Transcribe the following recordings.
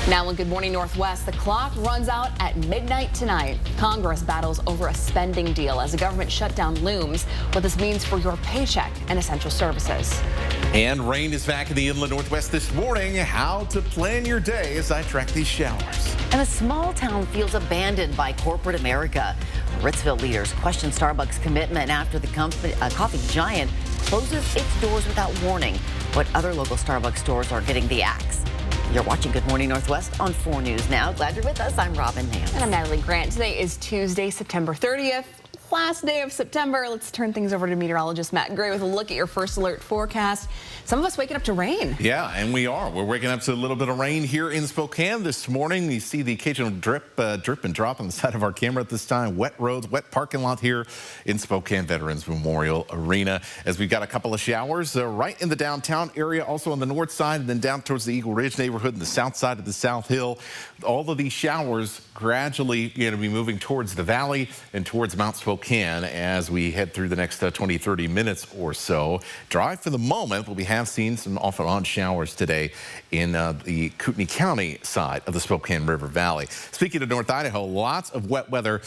Now in Good Morning Northwest, the clock runs out at midnight tonight. Congress battles over a spending deal as a government shutdown looms. What this means for your paycheck and essential services. And rain is back in the inland Northwest this morning. How to plan your day as I track these showers. And a small town feels abandoned by corporate America. Ritzville leaders question Starbucks' commitment after the coffee giant closes its doors without warning. But other local Starbucks stores are getting the axe. You're watching Good Morning Northwest on 4 News Now. Glad you're with us. I'm Robin Nance. And I'm Natalie Grant. Today is Tuesday, September 30th. Last day of September. Let's turn things over to meteorologist Matt Gray with a look at your first alert forecast. Some of us waking up to rain. Yeah, and we are. We're waking up to a little bit of rain here in Spokane this morning. You see the occasional drip and drop on the side of our camera at this time. Wet roads, wet parking lot here in Spokane Veterans Memorial Arena. As we've got a couple of showers right in the downtown area, also on the north side, and then down towards the Eagle Ridge neighborhood and the south side of the South Hill. All of these showers gradually going to be moving towards the valley and towards Mount Spokane as we head through the next 20, 30 minutes or so. Dry for the moment, but we have seen some off and on showers today in the Kootenai County side of the Spokane River Valley. Speaking of North Idaho, lots of wet weather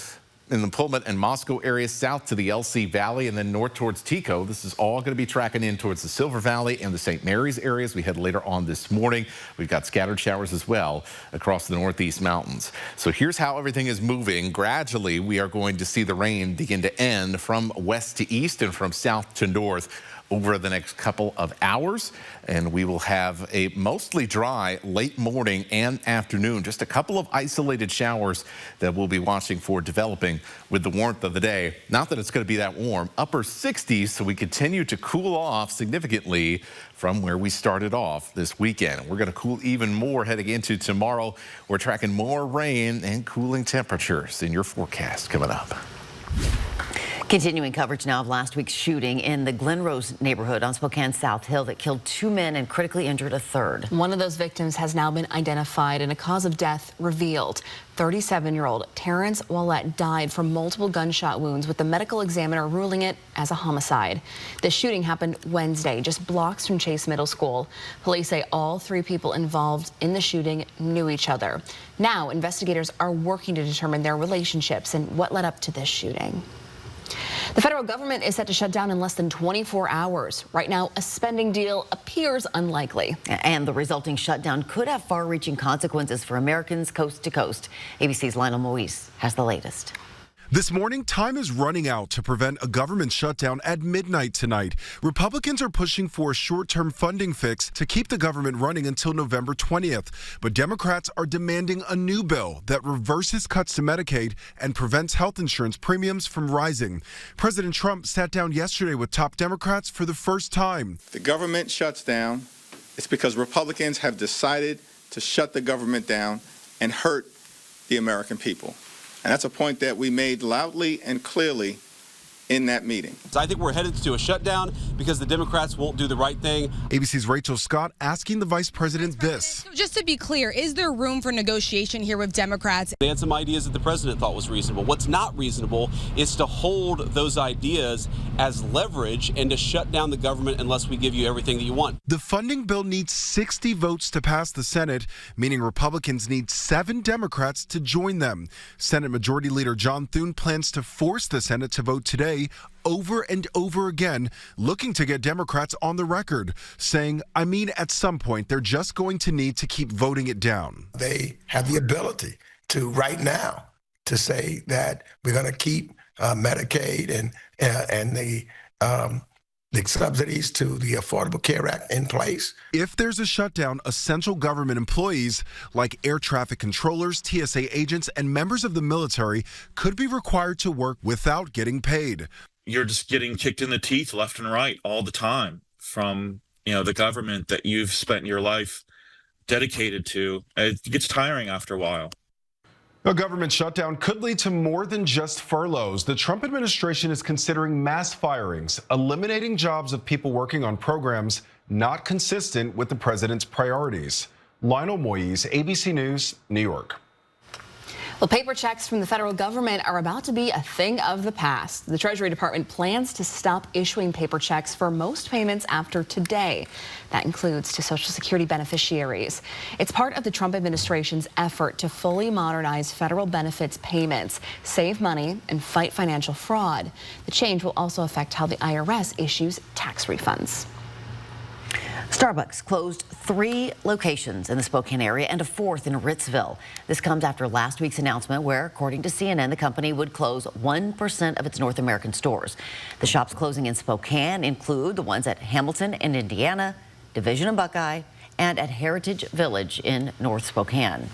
in the Pullman and Moscow areas south to the LC Valley and then north towards Tico. This is all going to be tracking in towards the Silver Valley and the St. Mary's areas. We head later on this morning. We've got scattered showers as well across the Northeast mountains. So here's how everything is moving. Gradually, we are going to see the rain begin to end from west to east and from south to north over the next couple of hours, and we will have a mostly dry late morning and afternoon. Just a couple of isolated showers that we'll be watching for developing with the warmth of the day. Not that it's going to be that warm, upper 60s, so we continue to cool off significantly from where we started off this weekend. We're going to cool even more heading into tomorrow. We're tracking more rain and cooling temperatures in your forecast coming up. Continuing coverage now of last week's shooting in the Glen Rose neighborhood on Spokane South Hill that killed 2 men and critically injured a third. One of those victims has now been identified and a cause of death revealed. 37-year-old Terrence Wallette died from multiple gunshot wounds, with the medical examiner ruling it as a homicide. The shooting happened Wednesday, just blocks from Chase Middle School. Police say all 3 people involved in the shooting knew each other. Now investigators are working to determine their relationships and what led up to this shooting. The federal government is set to shut down in less than 24 hours. Right now, a spending deal appears unlikely. And the resulting shutdown could have far-reaching consequences for Americans coast to coast. ABC's Lionel Moise has the latest. This morning, time is running out to prevent a government shutdown at midnight tonight. Republicans are pushing for a short-term funding fix to keep the government running until November 20th. But Democrats are demanding a new bill that reverses cuts to Medicaid and prevents health insurance premiums from rising. President Trump sat down yesterday with top Democrats for the first time. If the government shuts down, it's because Republicans have decided to shut the government down and hurt the American people. And that's a point that we made loudly and clearly in that meeting. I think we're headed to a shutdown because the Democrats won't do the right thing. ABC's Rachel Scott asking the vice president this. So just to be clear, is there room for negotiation here with Democrats? They had some ideas that the president thought was reasonable. What's not reasonable is to hold those ideas as leverage and to shut down the government unless we give you everything that you want. The funding bill needs 60 votes to pass the Senate, meaning Republicans need 7 Democrats to join them. Senate Majority Leader John Thune plans to force the Senate to vote today over and over again, looking to get Democrats on the record, saying, at some point, they're just going to need to keep voting it down. They have the ability to, right now, to say that we're going to keep Medicaid and the subsidies to the Affordable Care Act in place. If there's a shutdown, essential government employees like air traffic controllers, TSA agents, and members of the military could be required to work without getting paid. You're just getting kicked in the teeth left and right all the time from, the government that you've spent your life dedicated to. It gets tiring after a while. A government shutdown could lead to more than just furloughs. The Trump administration is considering mass firings, eliminating jobs of people working on programs not consistent with the president's priorities. Lionel Moise, ABC News, New York. Well, paper checks from the federal government are about to be a thing of the past. The Treasury Department plans to stop issuing paper checks for most payments after today. That includes to Social Security beneficiaries. It's part of the Trump administration's effort to fully modernize federal benefits payments, save money, and fight financial fraud. The change will also affect how the IRS issues tax refunds. Starbucks closed 3 locations in the Spokane area and a 4th in Ritzville. This comes after last week's announcement where, according to CNN, the company would close 1% of its North American stores. The shops closing in Spokane include the ones at Hamilton in Indiana, Division and Buckeye, and at Heritage Village in North Spokane.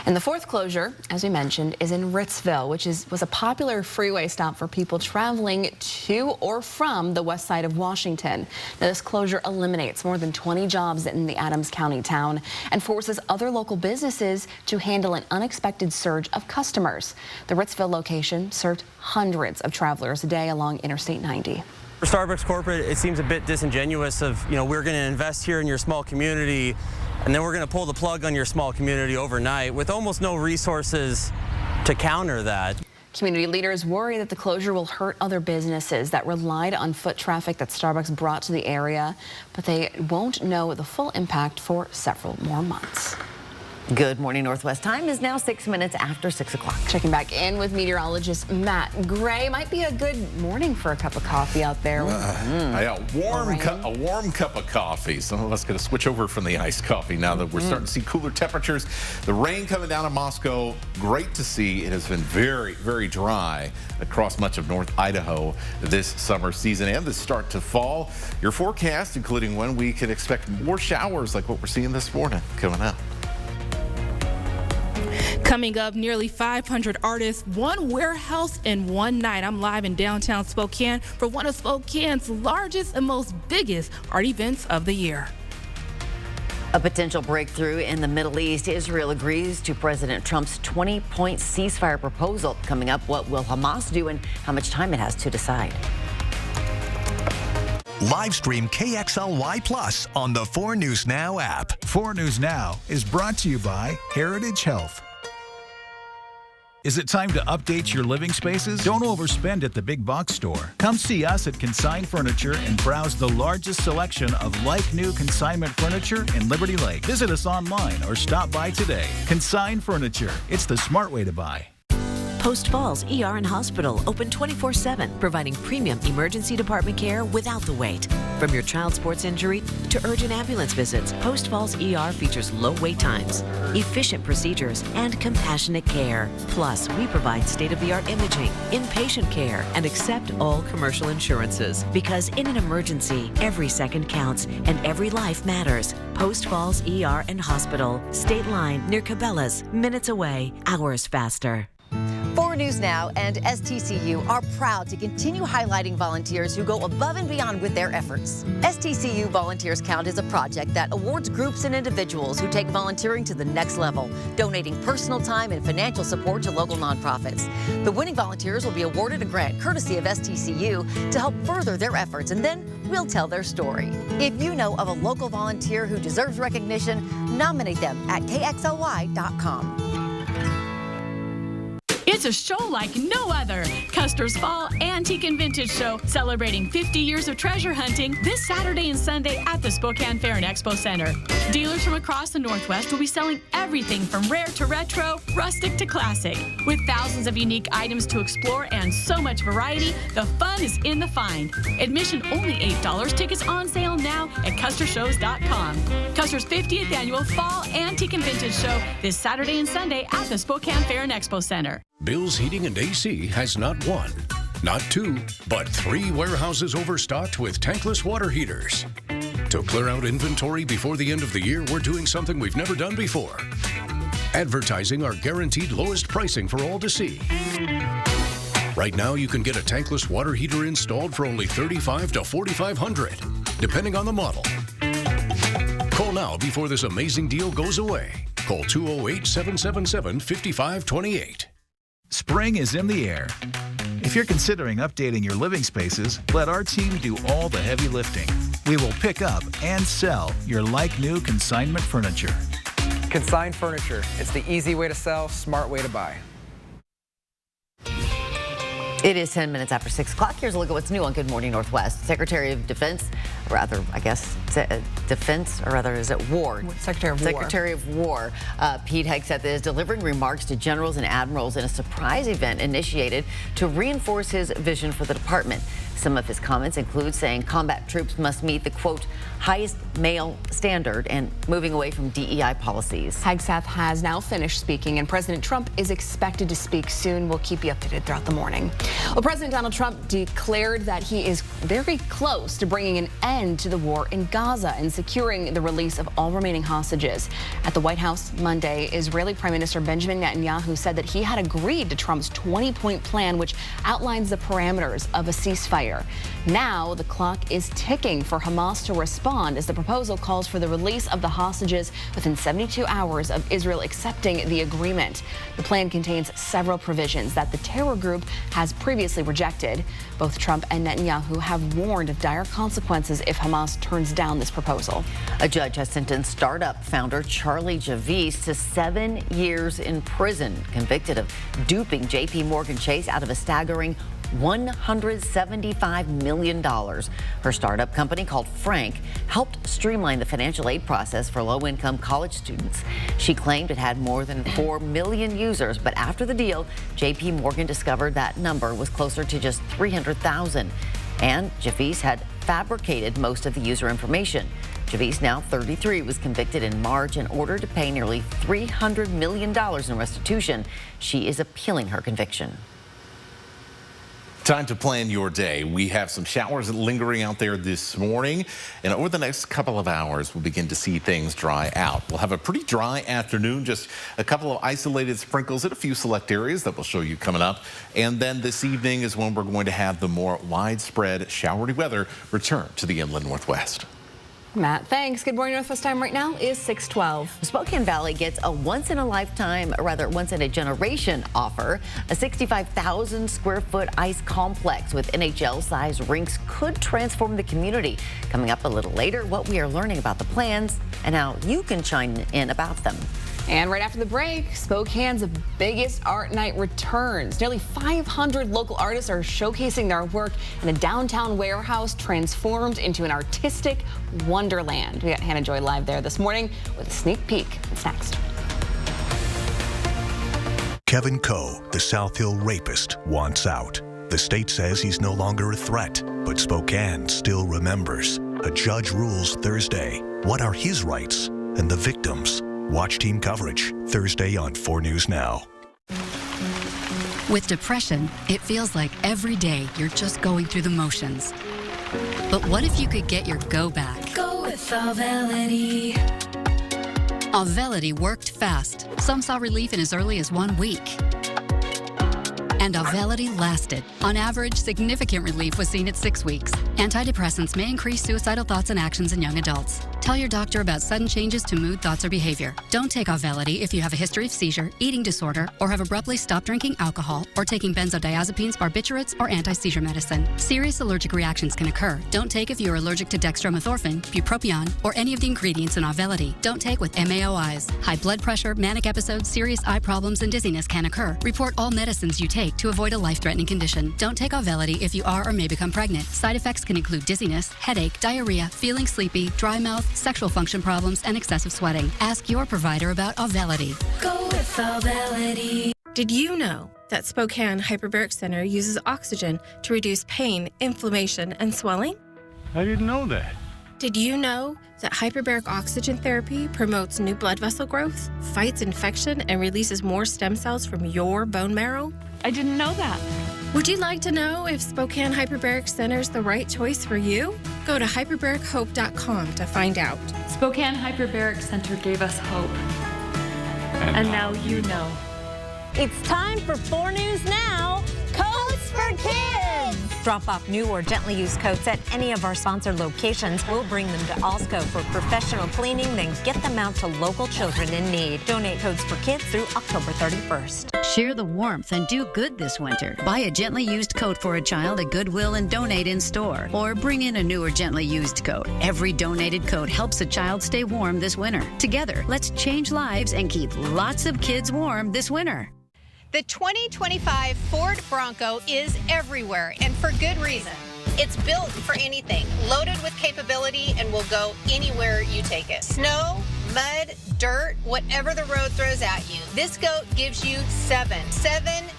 And the 4th closure, as we mentioned, is in Ritzville, which was a popular freeway stop for people traveling to or from the west side of Washington. Now, this closure eliminates more than 20 jobs in the Adams County town and forces other local businesses to handle an unexpected surge of customers. The Ritzville location served hundreds of travelers a day along Interstate 90. For Starbucks corporate, it seems a bit disingenuous of, we're going to invest here in your small community, and then we're going to pull the plug on your small community overnight with almost no resources to counter that. Community leaders worry that the closure will hurt other businesses that relied on foot traffic that Starbucks brought to the area, but they won't know the full impact for several more months. Good morning, Northwest. Time is now 6 minutes after 6 o'clock. Checking back in with meteorologist Matt Gray. Might be a good morning for a cup of coffee out there. A warm cup of coffee. Some of us going to switch over from the iced coffee now that we're starting to see cooler temperatures. The rain coming down in Moscow, great to see. It has been very, very dry across much of North Idaho this summer season and the start to fall. Your forecast, including when we can expect more showers like what we're seeing this morning, coming up. Coming up, nearly 500 artists, one warehouse in one night. I'm live in downtown Spokane for one of Spokane's largest and most biggest art events of the year. A potential breakthrough in the Middle East. Israel agrees to President Trump's 20-point ceasefire proposal. Coming up, what will Hamas do and how much time it has to decide. Live stream KXLY Plus on the 4 News Now app. 4 News Now is brought to you by Heritage Health. Is it time to update your living spaces? Don't overspend at the big box store. Come see us at Consign Furniture and browse the largest selection of like-new consignment furniture in Liberty Lake. Visit us online or stop by today. Consign Furniture. It's the smart way to buy. Post Falls ER and Hospital, open 24/7, providing premium emergency department care without the wait. From your child sports injury to urgent ambulance visits, Post Falls ER features low wait times, efficient procedures, and compassionate care. Plus, we provide state-of-the-art imaging, inpatient care, and accept all commercial insurances. Because in an emergency, every second counts and every life matters. Post Falls ER and Hospital, State Line near Cabela's, minutes away, hours faster. 4 News Now and STCU are proud to continue highlighting volunteers who go above and beyond with their efforts. STCU Volunteers Count is a project that awards groups and individuals who take volunteering to the next level, donating personal time and financial support to local nonprofits. The winning volunteers will be awarded a grant courtesy of STCU to help further their efforts, and then we'll tell their story. If you know of a local volunteer who deserves recognition, nominate them at KXLY.com. It's a show like no other. Custer's Fall Antique and Vintage Show, celebrating 50 years of treasure hunting this Saturday and Sunday at the Spokane Fair and Expo Center. Dealers from across the Northwest will be selling everything from rare to retro, rustic to classic. With thousands of unique items to explore and so much variety, the fun is in the find. Admission only $8. Tickets on sale now at CusterShows.com. Custer's 50th annual Fall Antique and Vintage Show this Saturday and Sunday at the Spokane Fair and Expo Center. Bill's Heating and AC has not 1, not 2, but 3 warehouses overstocked with tankless water heaters. To clear out inventory before the end of the year, we're doing something we've never done before. Advertising our guaranteed lowest pricing for all to see. Right now, you can get a tankless water heater installed for only $3,500 to $4,500, depending on the model. Call now before this amazing deal goes away. Call 208-777-5528. Spring is in the air. If you're considering updating your living spaces, let our team do all the heavy lifting. We will pick up and sell your like-new consignment furniture. Consign Furniture. It's the easy way to sell, smart way to buy. It is 10 minutes after 6 o'clock. Here's a look at what's new on Good Morning Northwest. Secretary of Defense, rather, I guess, Defense, or rather, is it War? Secretary of War. Secretary of War, Pete Hegseth, is delivering remarks to generals and admirals in a surprise event initiated to reinforce his vision for the department. Some of his comments include saying combat troops must meet the, quote, highest male standard and moving away from DEI policies. Hegseth has now finished speaking, and President Trump is expected to speak soon. We'll keep you updated throughout the morning. Well, President Donald Trump declared that he is very close to bringing an end to the war in Gaza and securing the release of all remaining hostages. At the White House Monday, Israeli Prime Minister Benjamin Netanyahu said that he had agreed to Trump's 20-point plan, which outlines the parameters of a ceasefire. Now the clock is ticking for Hamas to respond as the proposal calls for the release of the hostages within 72 hours of Israel accepting the agreement. The plan contains several provisions that the terror group has previously rejected. Both Trump and Netanyahu have warned of dire consequences if Hamas turns down this proposal. A judge has sentenced startup founder Charlie Javice to 7 years in prison, convicted of duping JP Morgan Chase out of a staggering $175 million. Her startup company, called Frank, helped streamline the financial aid process for low-income college students. She claimed it had more than 4 million users, but after the deal, JP Morgan discovered that number was closer to just 300,000. And Javice had fabricated most of the user information. Javice, now 33, was convicted in March and ordered to pay nearly $300 million in restitution. She is appealing her conviction. Time to plan your day. We have some showers lingering out there this morning, and over the next couple of hours, we'll begin to see things dry out. We'll have a pretty dry afternoon, just a couple of isolated sprinkles in a few select areas that we'll show you coming up. And then this evening is when we're going to have the more widespread showery weather return to the inland Northwest. Matt, thanks. Good morning, Northwest time right now is 6:12. Spokane Valley gets a once-in-a-lifetime, or rather once-in-a-generation offer. A 65,000 square foot ice complex with NHL-sized rinks could transform the community. Coming up a little later, what we are learning about the plans and how you can chime in about them. And right after the break, Spokane's biggest art night returns. Nearly 500 local artists are showcasing their work in a downtown warehouse transformed into an artistic wonderland. We got Hannah Joy live there this morning with a sneak peek. What's next? Kevin Coe, the South Hill rapist, wants out. The state says he's no longer a threat, but Spokane still remembers. A judge rules Thursday. What are his rights and the victims? Watch team coverage Thursday on 4 News Now. With depression, it feels like every day you're just going through the motions. But what if you could get your go back? Go with Auvelity. Auvelity worked fast. Some saw relief in as early as 1 week. And Auvelity lasted. On average, significant relief was seen at 6 weeks. Antidepressants may increase suicidal thoughts and actions in young adults. Tell your doctor about sudden changes to mood, thoughts, or behavior. Don't take Auvelity if you have a history of seizure, eating disorder, or have abruptly stopped drinking alcohol or taking benzodiazepines, barbiturates, or anti-seizure medicine. Serious allergic reactions can occur. Don't take if you're allergic to dextromethorphan, bupropion, or any of the ingredients in Auvelity. Don't take with MAOIs. High blood pressure, manic episodes, serious eye problems, and dizziness can occur. Report all medicines you take to avoid a life-threatening condition. Don't take Auvelity if you are or may become pregnant. Side effects can include dizziness, headache, diarrhea, feeling sleepy, dry mouth, sexual function problems, and excessive sweating. Ask your provider about Auvelity. Go with Auvelity. Did you know that Spokane Hyperbaric Center uses oxygen to reduce pain, inflammation, and swelling? I didn't know that. Did you know that hyperbaric oxygen therapy promotes new blood vessel growth, fights infection, and releases more stem cells from your bone marrow? I didn't know that. Would you like to know if Spokane Hyperbaric Center is the right choice for you? Go to hyperbarichope.com to find out. Spokane Hyperbaric Center gave us hope. And now you know. It's time for 4 News Now. Code for kids. Drop off new or gently used coats at any of our sponsored locations. We'll bring them to Alsco for professional cleaning, then get them out to local children in need. Donate coats for kids through October 31st. Share the warmth and do good this winter. Buy a gently used coat for a child at Goodwill and donate in store. Or bring in a new or gently used coat. Every donated coat helps a child stay warm this winter. Together, let's change lives and keep lots of kids warm this winter. The 2025 Ford Bronco is everywhere, and for good reason. It's built for anything, loaded with capability, and will go anywhere you take it. Snow, mud, dirt, whatever the road throws at you. This goat gives you seven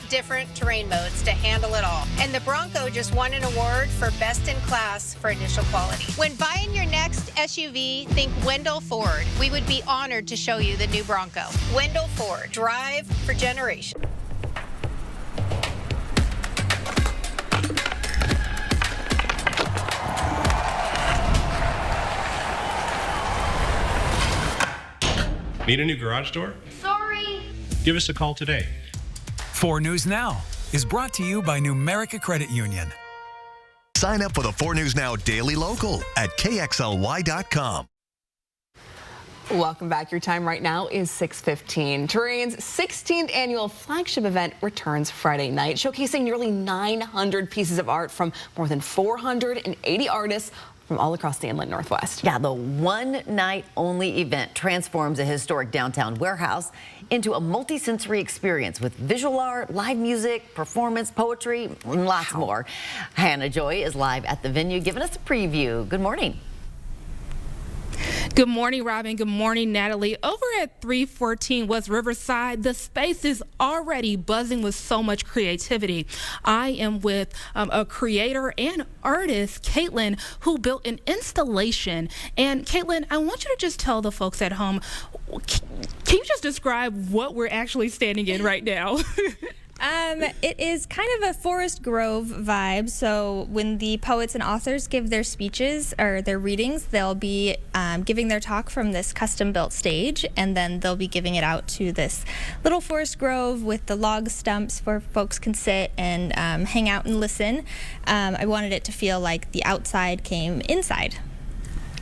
different terrain modes to handle it all. And the Bronco just won an award for Best in Class for initial quality. When buying your next SUV, think Wendell Ford. We would be honored to show you the new Bronco. Wendell Ford, drive for generations. Need a new garage door? Sorry. Give us a call today. 4 News Now is brought to you by Numerica Credit Union. Sign up for the 4 News Now Daily Local at KXLY.com. Welcome back. Your time right now is 6:15. Terrain's 16th annual flagship event returns Friday night, showcasing nearly 900 pieces of art from more than 480 artists from all across the inland Northwest. Yeah, the one-night-only event transforms a historic downtown warehouse into a multi-sensory experience with visual art, live music, performance, poetry, and lots more. Hannah Joy is live at the venue giving us a preview. Good morning. Good morning, Robin. Good morning, Natalie. Over at 314 West Riverside, the space is already buzzing with so much creativity. I am with a creator and artist, Caitlin, who built an installation. And Caitlin, I want you to just tell the folks at home, can you just describe what we're actually standing in right now? It is kind of a Forest Grove vibe. So when the poets and authors give their speeches or their readings, they'll be giving their talk from this custom-built stage, and then they'll be giving it out to this little Forest Grove with the log stumps where folks can sit and hang out and listen. I wanted it to feel like the outside came inside.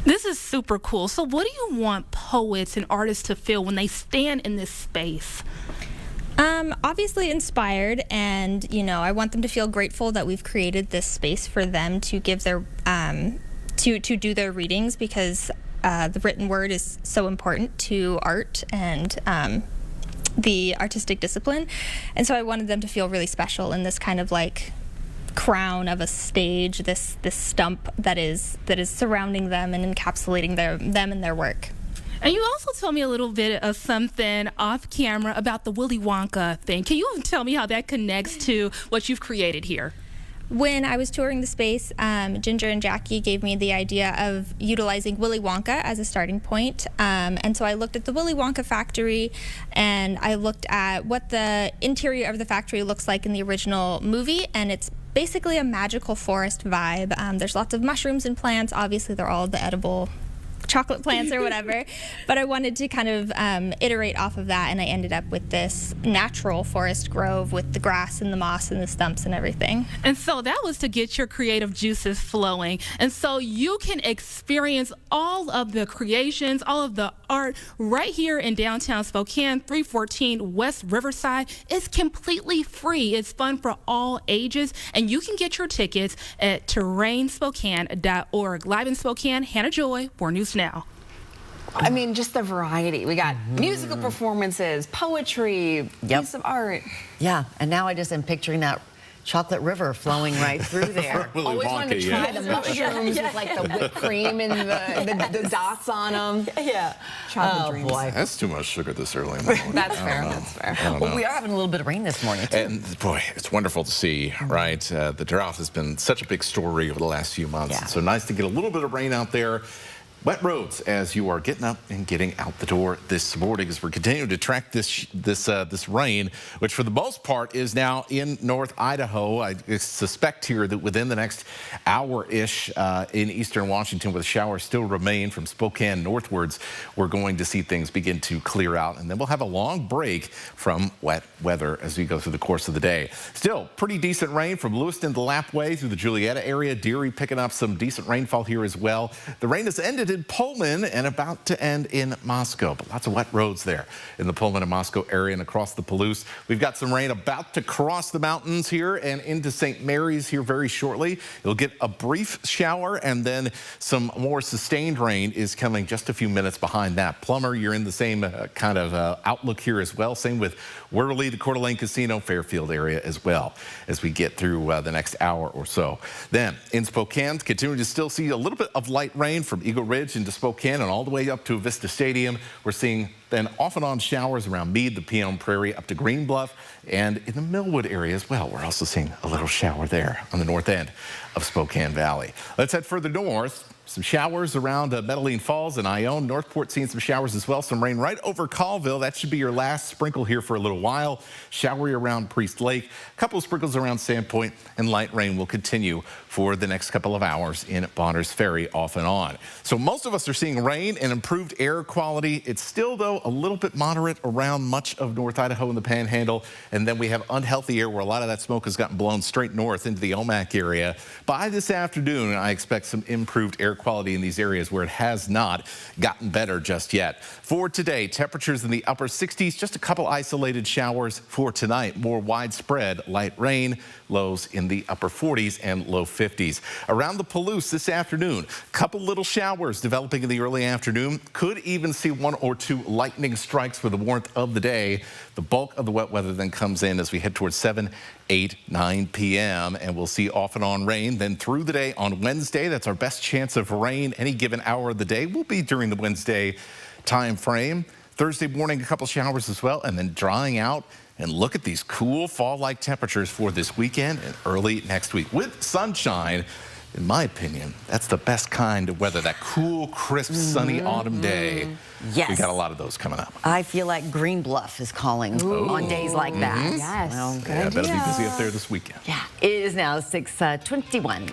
This is super cool. So what do you want poets and artists to feel when they stand in this space? Obviously inspired, and I want them to feel grateful that we've created this space for them to give their to do their readings, because the written word is so important to art and the artistic discipline. And so I wanted them to feel really special in this kind of like crown of a stage, this stump that is surrounding them and encapsulating them and their work. And you also told me a little bit of something off camera about the Willy Wonka thing. Can you tell me how that connects to what you've created here? When I was touring the space, Ginger and Jackie gave me the idea of utilizing Willy Wonka as a starting point. And so I looked at the Willy Wonka factory, and I looked at what the interior of the factory looks like in the original movie, and it's basically a magical forest vibe. There's lots of mushrooms and plants. Obviously, they're all the edible chocolate plants or whatever, but I wanted to kind of iterate off of that, and I ended up with this natural forest grove with the grass and the moss and the stumps and everything. And so that was to get your creative juices flowing, and so you can experience all of the creations, all of the art right here in downtown Spokane. 314 West Riverside is completely free. It's fun for all ages, and you can get your tickets at terrainspokane.org. Live in Spokane, Hannah Joy, 4 News Now. I mean, just the variety. We got musical performances, poetry, piece of art. Yeah, and now I just am picturing that chocolate river flowing right through there. Always wanted to try the mushrooms with like the whipped cream and the dots on them. Yeah. Chocolate dreams. Boy. That's too much sugar this early in the morning. That's fair. That's fair. Well, we are having a little bit of rain this morning, too. And boy, it's wonderful to see, right? The drought has been such a big story over the last few months. Yeah. So nice to get a little bit of rain out there. Wet roads as you are getting up and getting out the door this morning as we're continuing to track this rain, which for the most part is now in North Idaho. I suspect here that within the next hour-ish in eastern Washington, where the showers still remain from Spokane northwards, we're going to see things begin to clear out, and then we'll have a long break from wet weather as we go through the course of the day. Still pretty decent rain from Lewiston to Lapwai through the Julietta area. Deary picking up some decent rainfall here as well. The rain has ended in Pullman and about to end in Moscow, but lots of wet roads there in the Pullman and Moscow area and across the Palouse. We've got some rain about to cross the mountains here and into St. Mary's here very shortly. You'll get a brief shower, and then some more sustained rain is coming just a few minutes behind that. Plummer, you're in the same kind of outlook here as well. Same with Worley, the Coeur d'Alene Casino, Fairfield area as well as we get through the next hour or so. Then in Spokane, continuing to still see a little bit of light rain from Eagle Ridge into Spokane and all the way up to Vista Stadium. We're seeing then off and on showers around Meade, the Pion Prairie, up to Green Bluff, and in the Millwood area as well. We're also seeing a little shower there on the north end of Spokane Valley. Let's head further north. Some showers around Medellin Falls and Ione. Northport seeing some showers as well. Some rain right over Colville. That should be your last sprinkle here for a little while. Showery around Priest Lake. A couple of sprinkles around Sandpoint, and light rain will continue for the next couple of hours in Bonners Ferry off and on. So most of us are seeing rain and improved air quality. It's still, though, a little bit moderate around much of North Idaho and the Panhandle. And then we have unhealthy air where a lot of that smoke has gotten blown straight north into the Omak area. By this afternoon, I expect some improved air quality in these areas where it has not gotten better just yet. For today, temperatures in the upper 60s, just a couple isolated showers. For tonight, more widespread light rain, lows in the upper 40s and low 50s. Around the Palouse this afternoon, a couple little showers developing in the early afternoon. Could even see one or two lightning strikes for the warmth of the day. The bulk of the wet weather then comes in as we head towards 7, 8, 9 p.m. and we'll see off and on rain. Then through the day on Wednesday, that's our best chance of rain any given hour of the day will be during the Wednesday time frame. Thursday morning, a couple showers as well, and then drying out. And look at these cool fall-like temperatures for this weekend and early next week with sunshine. In my opinion, that's the best kind of weather, that cool, crisp, sunny autumn day. Yes. We got a lot of those coming up. I feel like Green Bluff is calling on days like that. Yes. Well, good Yeah, better idea. be busy up there this weekend. Yeah, it is now 6:21.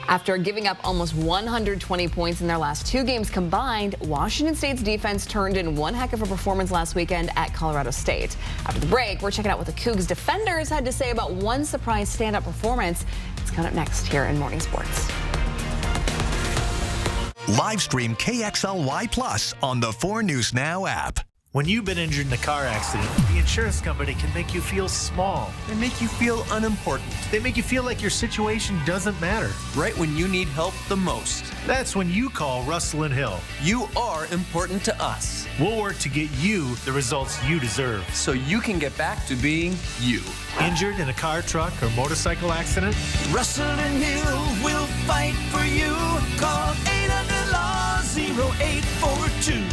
After giving up almost 120 points in their last two games combined, Washington State's defense turned in one heck of a performance last weekend at Colorado State. After the break, we're checking out what the Cougs defenders had to say about one surprise stand-up performance. It's coming up next here in Morning Sports. Live stream KXLY Plus on the 4 News Now app. When you've been injured in a car accident, the insurance company can make you feel small. They make you feel unimportant. They make you feel like your situation doesn't matter. Right when you need help the most. That's when you call Russell and Hill. You are important to us. We'll work to get you the results you deserve. So you can get back to being you. Injured in a car, truck, or motorcycle accident? Russell and Hill will fight for you. Call 800-LAW-0842.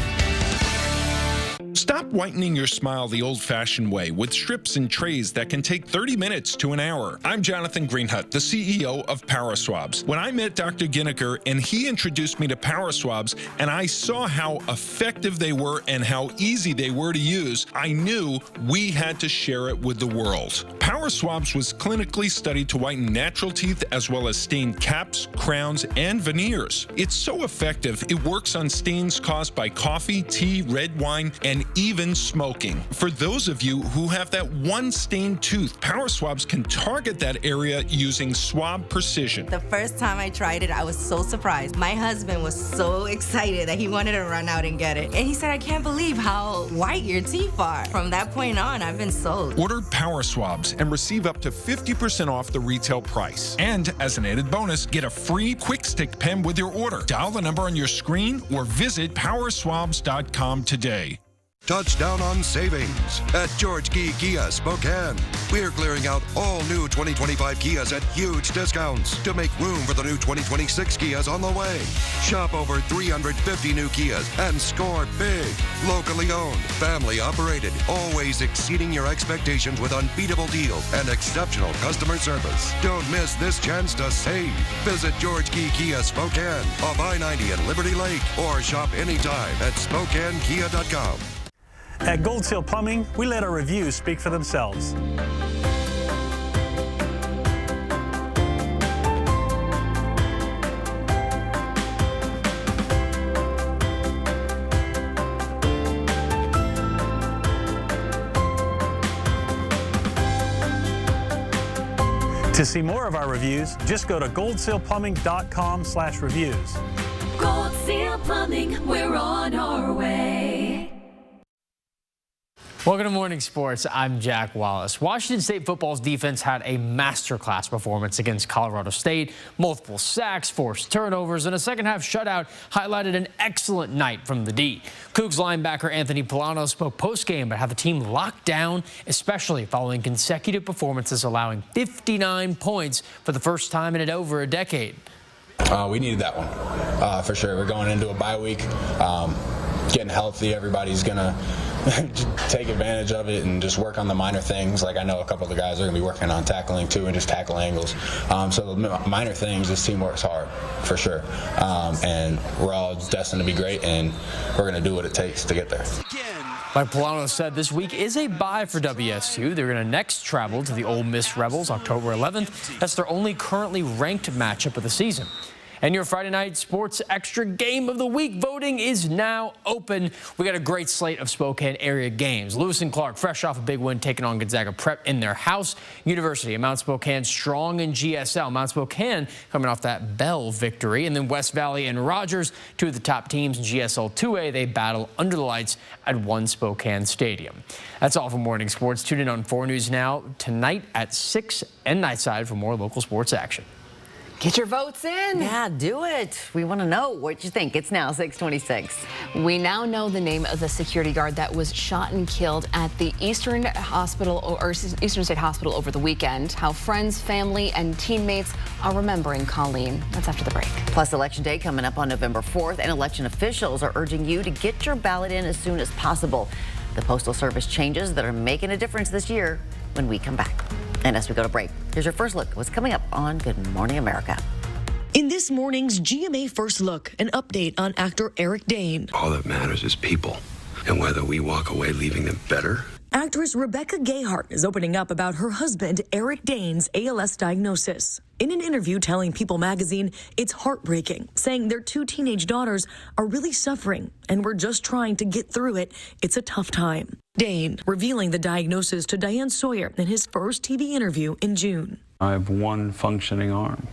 Stop whitening your smile the old-fashioned way with strips and trays that can take 30 minutes to an hour. I'm Jonathan Greenhut, the CEO of PowerSwabs. When I met Dr. Ginniker and he introduced me to PowerSwabs and I saw how effective they were and how easy they were to use, I knew we had to share it with the world. PowerSwabs was clinically studied to whiten natural teeth as well as stain caps, crowns, and veneers. It's so effective, it works on stains caused by coffee, tea, red wine, and even smoking. For those of you who have that one stained tooth, PowerSwabs can target that area using swab precision. The first time I tried it, I was so surprised. My husband was so excited that he wanted to run out and get it. And he said, I can't believe how white your teeth are. From that point on, I've been sold. Order PowerSwabs and receive up to 50% off the retail price. And as an added bonus, get a free quick stick pen with your order. Dial the number on your screen or visit powerswabs.com today. Touchdown on savings at George Key Kia Spokane. We're clearing out all new 2025 Kias at huge discounts to make room for the new 2026 Kias on the way. Shop over 350 new Kias and score big. Locally owned, family operated, always exceeding your expectations with unbeatable deals and exceptional customer service. Don't miss this chance to save. Visit George Key Kia Spokane off I-90 and Liberty Lake or shop anytime at SpokaneKia.com. At Gold Seal Plumbing, we let our reviews speak for themselves. To see more of our reviews, just go to goldsealplumbing.com/reviews. Gold Seal Plumbing, we're on our way. Welcome to Morning Sports. I'm Jack Wallace. Washington State football's defense had a masterclass performance against Colorado State. Multiple sacks, forced turnovers, and a second-half shutout highlighted an excellent night from the D. Cougs linebacker Anthony Polano spoke post-game about how the team locked down, especially following consecutive performances allowing 59 points for the first time in over a decade. We needed that one, for sure. We're going into a bye week, getting healthy. Everybody's going to take advantage of it and just work on the minor things. Like I know a couple of the guys are going to be working on tackling too and just tackle angles. So the minor things, this team works hard for sure. And we're all destined to be great, and we're going to do what it takes to get there. Like Polano said, this week is a bye for WSU. They're going to next travel to the Ole Miss Rebels October 11th. That's their only currently ranked matchup of the season. And your Friday night sports extra game of the week voting is now open. We got a great slate of Spokane area games. Lewis and Clark, fresh off a big win, taking on Gonzaga Prep in their house. University of Mount Spokane strong in GSL. Mount Spokane coming off that Bell victory. And then West Valley and Rogers, two of the top teams in GSL 2A. They battle under the lights at One Spokane Stadium. That's all for Morning Sports. Tune in on 4 News Now tonight at 6 and Nightside for more local sports action. Get your votes in. Yeah, do it. We want to know what you think. It's now 6:26. We now know the name of the security guard that was shot and killed at the Eastern State Hospital over the weekend. How friends, family, and teammates are remembering Colleen. That's after the break. Plus, Election Day coming up on November 4th, and election officials are urging you to get your ballot in as soon as possible. The Postal Service changes that are making a difference this year when we come back. And as we go to break, here's your first look at what's coming up on Good Morning America. In this morning's GMA First Look, an update on actor Eric Dane. All that matters is people, and whether we walk away leaving them better. Actress Rebecca Gayheart is opening up about her husband Eric Dane's ALS diagnosis. In an interview telling People magazine, it's heartbreaking, saying their 2 teenage daughters are really suffering and we're just trying to get through it. It's a tough time. Dane revealing the diagnosis to Diane Sawyer in his first TV interview in June. I have one functioning arm.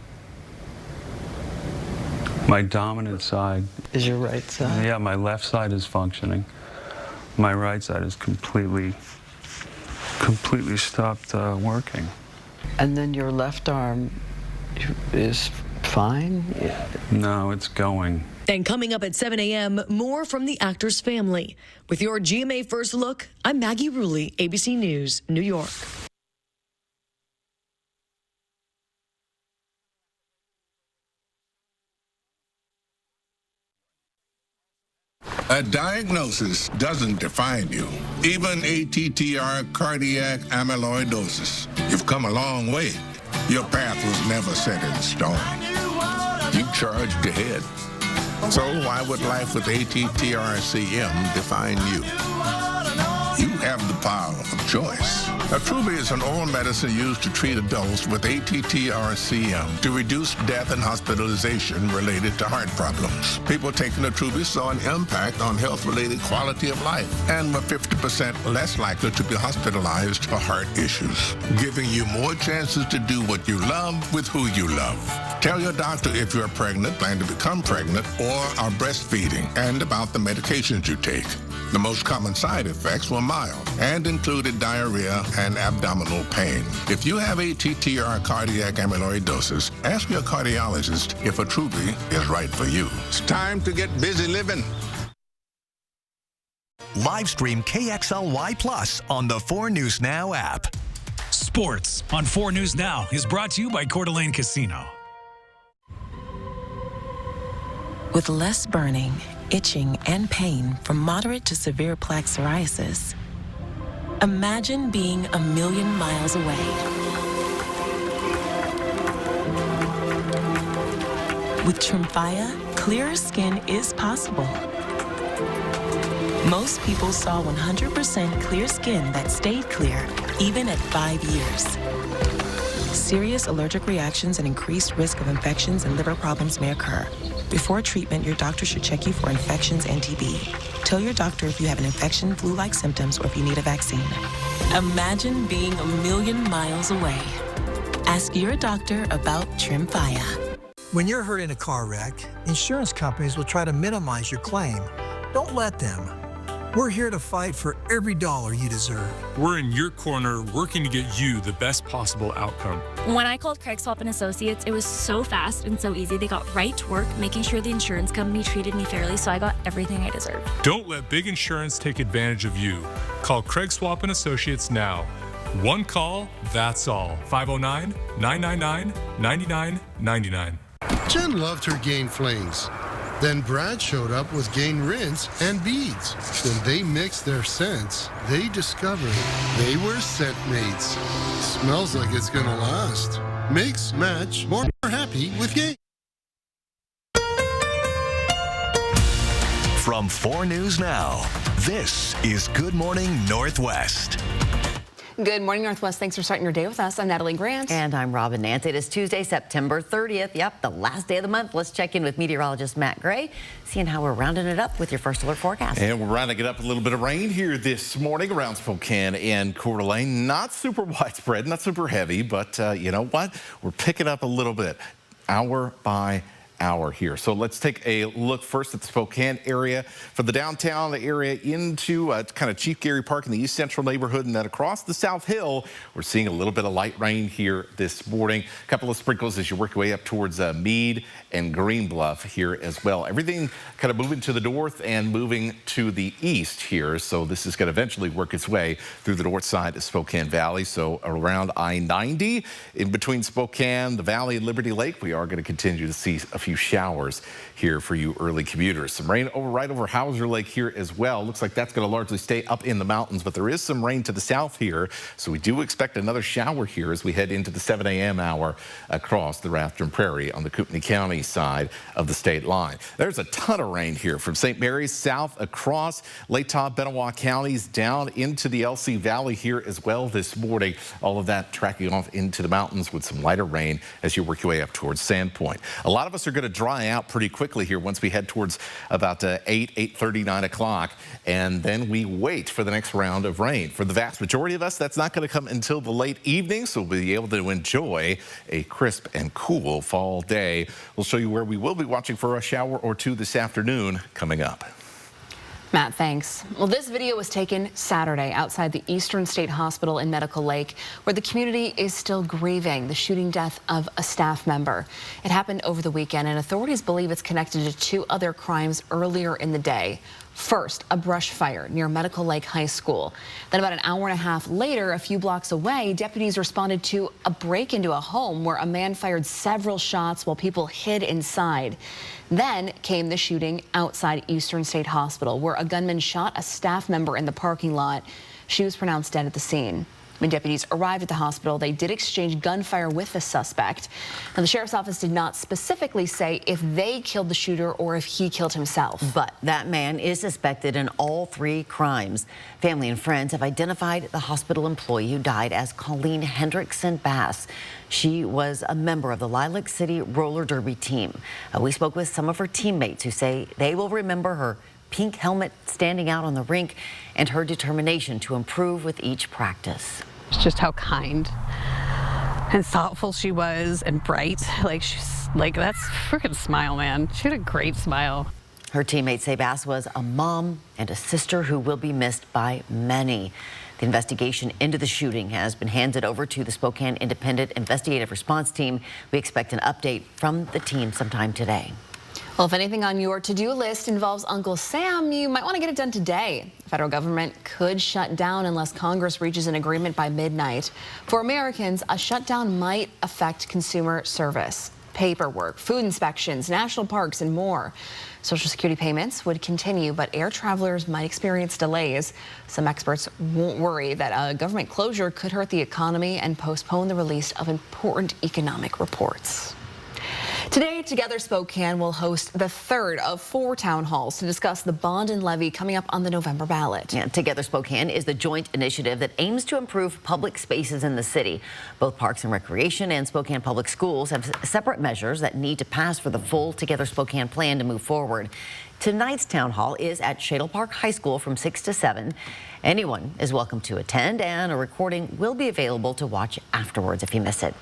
My dominant side is your right side? Yeah, my left side is functioning. My right side is completely stopped working. And then your left arm is fine? No, it's going. And coming up at 7 a.m., more from the actor's family. With your GMA First Look, I'm Maggie Rulli, ABC News, New York. A diagnosis doesn't define you. Even ATTR cardiac amyloidosis. You've come a long way. Your path was never set in stone. You charged ahead. So why would life with ATTR-CM define you? You have the power of choice. Attruby is an oral medicine used to treat adults with ATTR-CM to reduce death and hospitalization related to heart problems. People taking Attruby saw an impact on health-related quality of life and were 50% less likely to be hospitalized for heart issues, giving you more chances to do what you love with who you love. Tell your doctor if you're pregnant, plan to become pregnant, or are breastfeeding, and about the medications you take. The most common side effects were mild and included diarrhea and abdominal pain. If you have ATTR cardiac amyloidosis, ask your cardiologist if Attruby is right for you. It's time to get busy living. Live stream KXLY Plus on the 4 News Now app. Sports on 4 News Now is brought to you by Coeur d'Alene Casino. With less burning, itching, and pain from moderate to severe plaque psoriasis, imagine being a million miles away. With Tremfya, clearer skin is possible. Most people saw 100% clear skin that stayed clear even at 5 years. Serious allergic reactions and increased risk of infections and liver problems may occur. Before treatment, your doctor should check you for infections and TB. Tell your doctor if you have an infection, flu-like symptoms, or if you need a vaccine. Imagine being a million miles away. Ask your doctor about Tremfya. When you're hurt in a car wreck, insurance companies will try to minimize your claim. Don't let them. We're here to fight for every dollar you deserve. We're in your corner working to get you the best possible outcome. When I called Craig Swap & Associates, it was so fast and so easy. They got right to work, making sure the insurance company treated me fairly, so I got everything I deserved. Don't let big insurance take advantage of you. Call Craig Swap & Associates now. One call, that's all. 509-999-9999. Jen loved her Gain flings. Then Brad showed up with Gain rinse and beads. When they mixed their scents, they discovered they were scent mates. Smells like it's gonna last. Mix, match, more happy with Gain. From 4 News Now, this is Good Morning Northwest. Good morning, Northwest. Thanks for starting your day with us. I'm Natalie Grant. And I'm Robin Nance. It is Tuesday, September 30th. Yep, the last day of the month. Let's check in with meteorologist Matt Gray, seeing how we're rounding it up with your first alert forecast. And we're rounding it up. A little bit of rain here this morning around Spokane and Coeur d'Alene. Not super widespread, not super heavy, but you know what? We're picking up a little bit hour by hour here. So let's take a look first at the Spokane area. From the downtown area into kind of Chief Gary Park in the East Central neighborhood, and then across the South Hill, we're seeing a little bit of light rain here this morning. A couple of sprinkles as you work your way up towards Meade and Green Bluff here as well. Everything kind of moving to the north and moving to the east here. So this is going to eventually work its way through the north side of Spokane Valley. So around I-90 in between Spokane, the Valley, and Liberty Lake, we are going to continue to see a few showers here for you early commuters. Some rain right over Hauser Lake here as well. Looks like that's going to largely stay up in the mountains, but there is some rain to the south here. So we do expect another shower here as we head into the 7 a.m. hour across the Rathdrum Prairie on the Kootenai County side of the state line. There's a ton of rain here from St. Mary's south across Latah, Benewah counties down into the LC Valley here as well this morning. All of that tracking off into the mountains with some lighter rain as you work your way up towards Sandpoint. A lot of us are going to dry out pretty quickly here once we head towards about 8:30, 9 o'clock, and then we wait for the next round of rain. For the vast majority of us, that's not going to come until the late evening, so we'll be able to enjoy a crisp and cool fall day. We'll show you where we will be watching for a shower or two this afternoon coming up. Matt, thanks. Well, this video was taken Saturday outside the Eastern State Hospital in Medical Lake, where the community is still grieving the shooting death of a staff member. It happened over the weekend, and authorities believe it's connected to 2 other crimes earlier in the day. First, a brush fire near Medical Lake High School. Then about an hour and a half later, a few blocks away, deputies responded to a break into a home where a man fired several shots while people hid inside. Then came the shooting outside Eastern State Hospital, where a gunman shot a staff member in the parking lot. She was pronounced dead at the scene. When deputies arrived at the hospital, they did exchange gunfire with the suspect. Now, the sheriff's office did not specifically say if they killed the shooter or if he killed himself. But that man is suspected in all 3 crimes. Family and friends have identified the hospital employee who died as Colleen Hendrickson Bass. She was a member of the Lilac City Roller Derby team. We spoke with some of her teammates who say they will remember her pink helmet standing out on the rink and her determination to improve with each practice. It's just how kind and thoughtful she was and bright. She's like, that's freaking smile, man. She had a great smile. Her teammates say Bass was a mom and a sister who will be missed by many. The investigation into the shooting has been handed over to the Spokane Independent Investigative Response Team. We expect an update from the team sometime today. Well, if anything on your to-do list involves Uncle Sam, you might want to get it done today. The federal government could shut down unless Congress reaches an agreement by midnight. For Americans, a shutdown might affect consumer service, paperwork, food inspections, national parks, and more. Social Security payments would continue, but air travelers might experience delays. Some experts won't worry that a government closure could hurt the economy and postpone the release of important economic reports. Today, Together Spokane will host the third of 4 town halls to discuss the bond and levy coming up on the November ballot. Yeah, Together Spokane is the joint initiative that aims to improve public spaces in the city. Both Parks and Recreation and Spokane Public Schools have separate measures that need to pass for the full Together Spokane plan to move forward. Tonight's town hall is at Shadle Park High School from 6 to 7. Anyone is welcome to attend, and a recording will be available to watch afterwards if you miss it.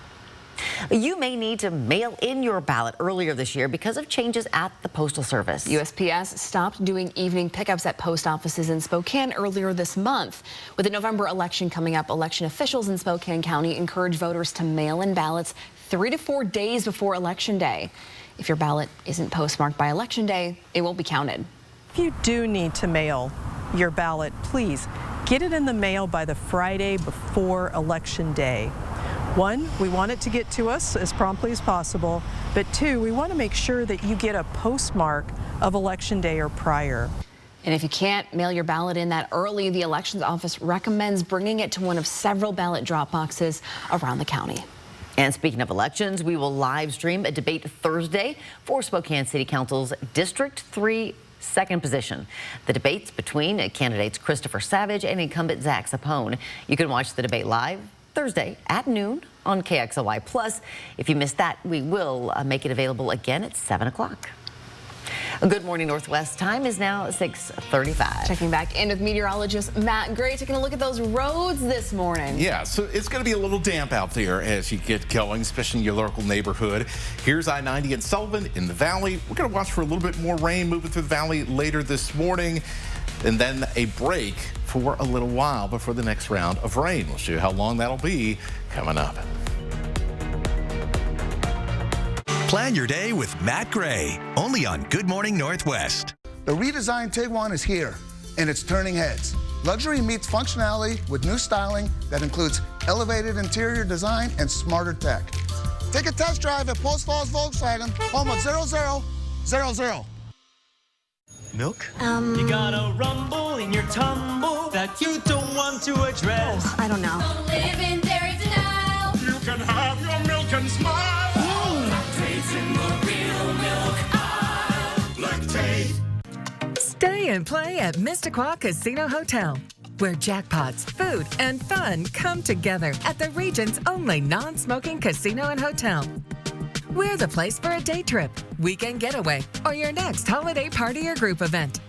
You may need to mail in your ballot earlier this year because of changes at the Postal Service. USPS stopped doing evening pickups at post offices in Spokane earlier this month. With the November election coming up, election officials in Spokane County encourage voters to mail in ballots 3 to 4 days before Election Day. If your ballot isn't postmarked by Election Day, it won't be counted. If you do need to mail your ballot, please get it in the mail by the Friday before Election Day. 1, we want it to get to us as promptly as possible, but 2, we want to make sure that you get a postmark of Election Day or prior. And if you can't mail your ballot in that early, the Elections Office recommends bringing it to one of several ballot drop boxes around the county. And speaking of elections, we will live stream a debate Thursday for Spokane City Council's District 3 second position. The debate's between candidates Christopher Savage and incumbent Zach Sapone. You can watch the debate live Thursday at noon on KXLY Plus. If you missed that, we will make it available again at 7 o'clock. Good morning, Northwest. Time is now 6:35. Checking back in with meteorologist Matt Gray, taking a look at those roads this morning. Yeah, so it's going to be a little damp out there as you get going, especially in your local neighborhood. Here's I-90 and Sullivan in the valley. We're going to watch for a little bit more rain moving through the valley later this morning, and then a break for a little while before the next round of rain. We'll show you how long that'll be coming up. Plan your day with Matt Gray, only on Good Morning Northwest. The redesigned Tiguan is here, and it's turning heads. Luxury meets functionality with new styling that includes elevated interior design and smarter tech. Take a test drive at Post Falls Volkswagen, home of 0000. Milk? You got a rumble in your tumble that you don't want to address. I don't know. Don't live in dairy denial. You can have your milk and smile. Lactate's in the real milk aisle. Lactate. Stay and play at Missisquoi Casino Hotel, where jackpots, food, and fun come together at the region's only non-smoking casino and hotel. We're the place for a day trip, weekend getaway, or your next holiday party or group event.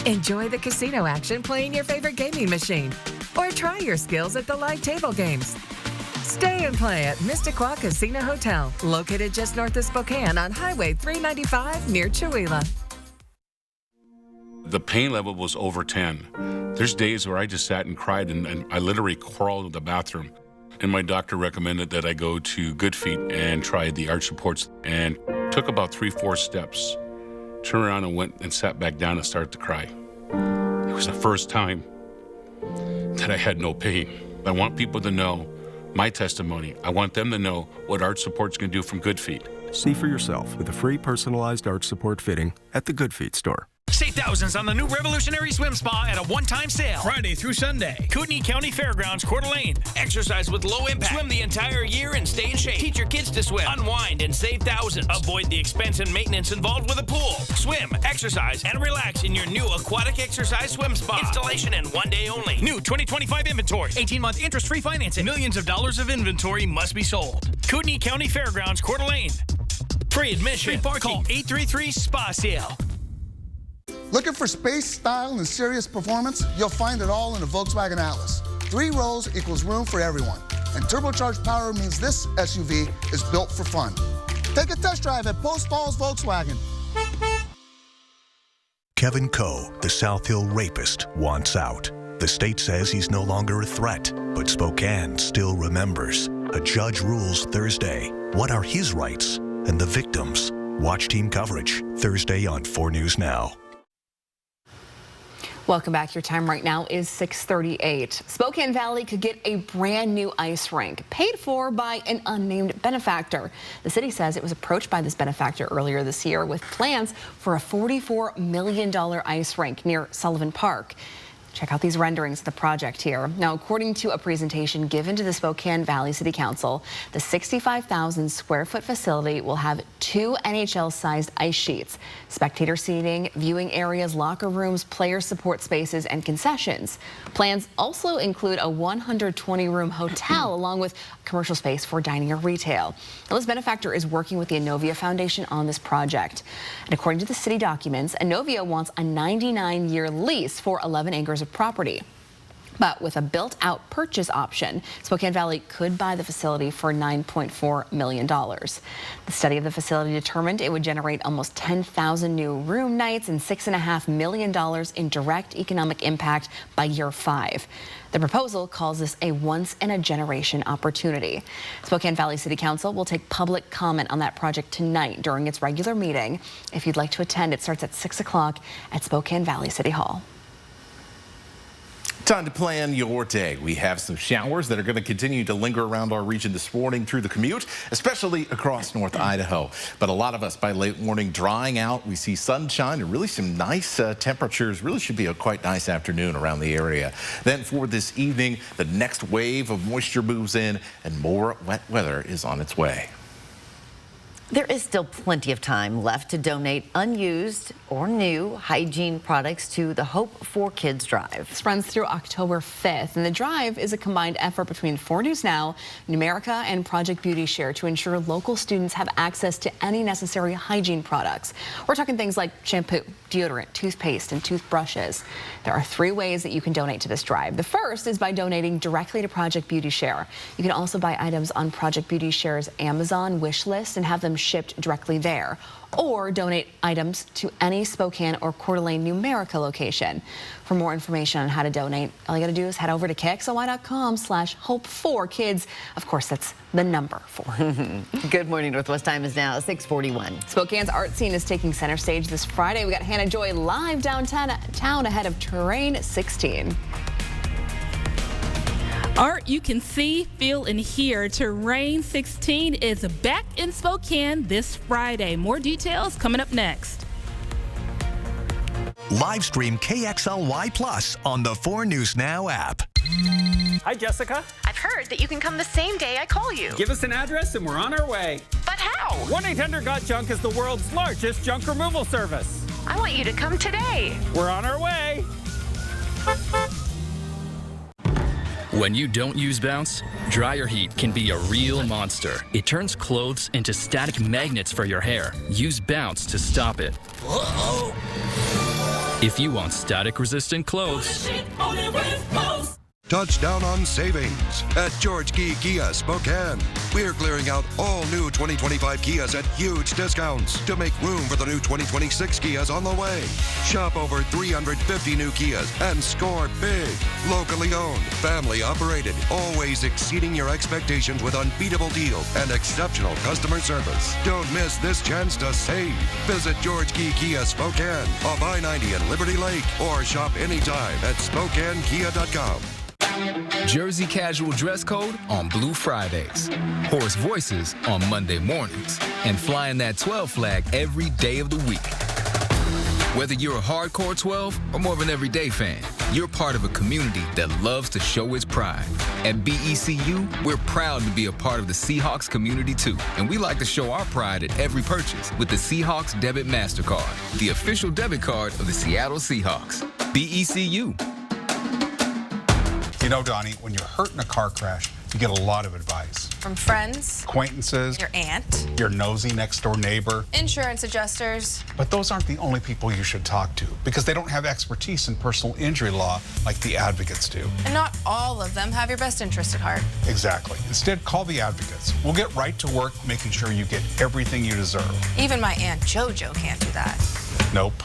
Enjoy the casino action playing your favorite gaming machine, or try your skills at the live table games. Stay and play at Missisquoi Casino Hotel, located just north of Spokane on Highway 395 near Chewelah. The pain level was over 10. There's days where I just sat and cried and I literally crawled to the bathroom. And my doctor recommended that I go to Good Feet and try the arch supports, and took about 3-4 steps, turned around and went and sat back down and started to cry. It was the first time that I had no pain. I want people to know my testimony. I want them to know what arch supports can do from Good Feet. See for yourself with a free personalized arch support fitting at the Good Feet store. Save thousands on the new Revolutionary Swim Spa at a one-time sale. Friday through Sunday. Kootenai County Fairgrounds, Coeur d'Alene. Exercise with low impact. Swim the entire year and stay in shape. Teach your kids to swim. Unwind and save thousands. Avoid the expense and maintenance involved with a pool. Swim, exercise, and relax in your new aquatic exercise swim spa. Installation in 1 day only. New 2025 inventory. 18-month interest-free financing. Millions of dollars of inventory must be sold. Kootenai County Fairgrounds, Coeur d'Alene. Free admission. Free parking. Call 833-SPA-SALE. Looking for space, style, and serious performance? You'll find it all in the Volkswagen Atlas. 3 rows equals room for everyone. And turbocharged power means this SUV is built for fun. Take a test drive at Post Falls Volkswagen. Kevin Coe, the South Hill rapist, wants out. The state says he's no longer a threat, but Spokane still remembers. A judge rules Thursday. What are his rights and the victims? Watch team coverage Thursday on 4 News Now. Welcome back. Your time right now is 6:38. Spokane Valley could get a brand new ice rink paid for by an unnamed benefactor. The city says it was approached by this benefactor earlier this year with plans for a $44 million ice rink near Sullivan Park. Check out these renderings of the project here. Now, according to a presentation given to the Spokane Valley City Council, the 65,000 square foot facility will have 2 NHL-sized ice sheets, spectator seating, viewing areas, locker rooms, player support spaces, and concessions. Plans also include a 120-room hotel along with commercial space for dining or retail. Now, this benefactor is working with the Innovia Foundation on this project. And according to the city documents, Innovia wants a 99-year lease for 11 acres of property. But with a built-out purchase option, Spokane Valley could buy the facility for $9.4 million. The study of the facility determined it would generate almost 10,000 new room nights and $6.5 million in direct economic impact by year 5. The proposal calls this a once-in-a-generation opportunity. Spokane Valley City Council will take public comment on that project tonight during its regular meeting. If you'd like to attend, it starts at 6 o'clock at Spokane Valley City Hall. Time to plan your day. We have some showers that are going to continue to linger around our region this morning through the commute, especially across North Idaho. But a lot of us by late morning drying out. We see sunshine and really some nice temperatures. Really should be a quite nice afternoon around the area. Then for this evening, the next wave of moisture moves in and more wet weather is on its way. There is still plenty of time left to donate unused or new hygiene products to the Hope for Kids Drive. This runs through October 5th, and the drive is a combined effort between 4 News Now, Numerica, and Project Beauty Share to ensure local students have access to any necessary hygiene products. We're talking things like shampoo, deodorant, toothpaste, and toothbrushes. There are 3 ways that you can donate to this drive. The first is by donating directly to Project Beauty Share. You can also buy items on Project Beauty Share's Amazon wish list and have them shipped directly there, or donate items to any Spokane or Coeur d'Alene Numerica location. For more information on how to donate, all you got to do is head over to KXLY.com/Hope4Kids. Of course, that's the number 4. Good morning. Northwest time is now 6:41. Spokane's art scene is taking center stage this Friday. We got Hannah Joy live downtown ahead of Terrain 16. Art you can see, feel, and hear. Terrain 16 is back in Spokane this Friday. More details coming up next. Live stream KXLY Plus on the 4 News Now app. Hi, Jessica. I've heard that you can come the same day I call you. Give us an address and we're on our way. But how? 1-800-GOT-JUNK is the world's largest junk removal service. I want you to come today. We're on our way. When you don't use Bounce, dryer heat can be a real monster. It turns clothes into static magnets for your hair. Use Bounce to stop it. Uh-oh. If you want static-resistant clothes, Touchdown on savings at George Key Kia Spokane. We're clearing out all new 2025 Kias at huge discounts to make room for the new 2026 Kias on the way. Shop over 350 new Kias and score big. Locally owned, family operated, always exceeding your expectations with unbeatable deals and exceptional customer service. Don't miss this chance to save. Visit George Key Kia Spokane off I-90 and Liberty Lake or shop anytime at SpokaneKia.com. Jersey casual dress code on Blue Fridays, hoarse voices on Monday mornings, and flying that 12 flag every day of the week. Whether you're a hardcore 12 or more of an everyday fan, you're part of a community that loves to show its pride. At BECU, we're proud to be a part of the Seahawks community too, and we like to show our pride at every purchase with the Seahawks Debit MasterCard, the official debit card of the Seattle Seahawks. BECU. You know, Donnie, when you're hurt in a car crash, you get a lot of advice. From friends, Acquaintances, your aunt, your nosy next-door neighbor. insurance adjusters. But those aren't the only people you should talk to because they don't have expertise in personal injury law like the advocates do. And not all of them have your best interest at heart. Exactly. Instead, call the advocates. We'll get right to work making sure you get everything you deserve. Even my Aunt JoJo can't do that. Nope.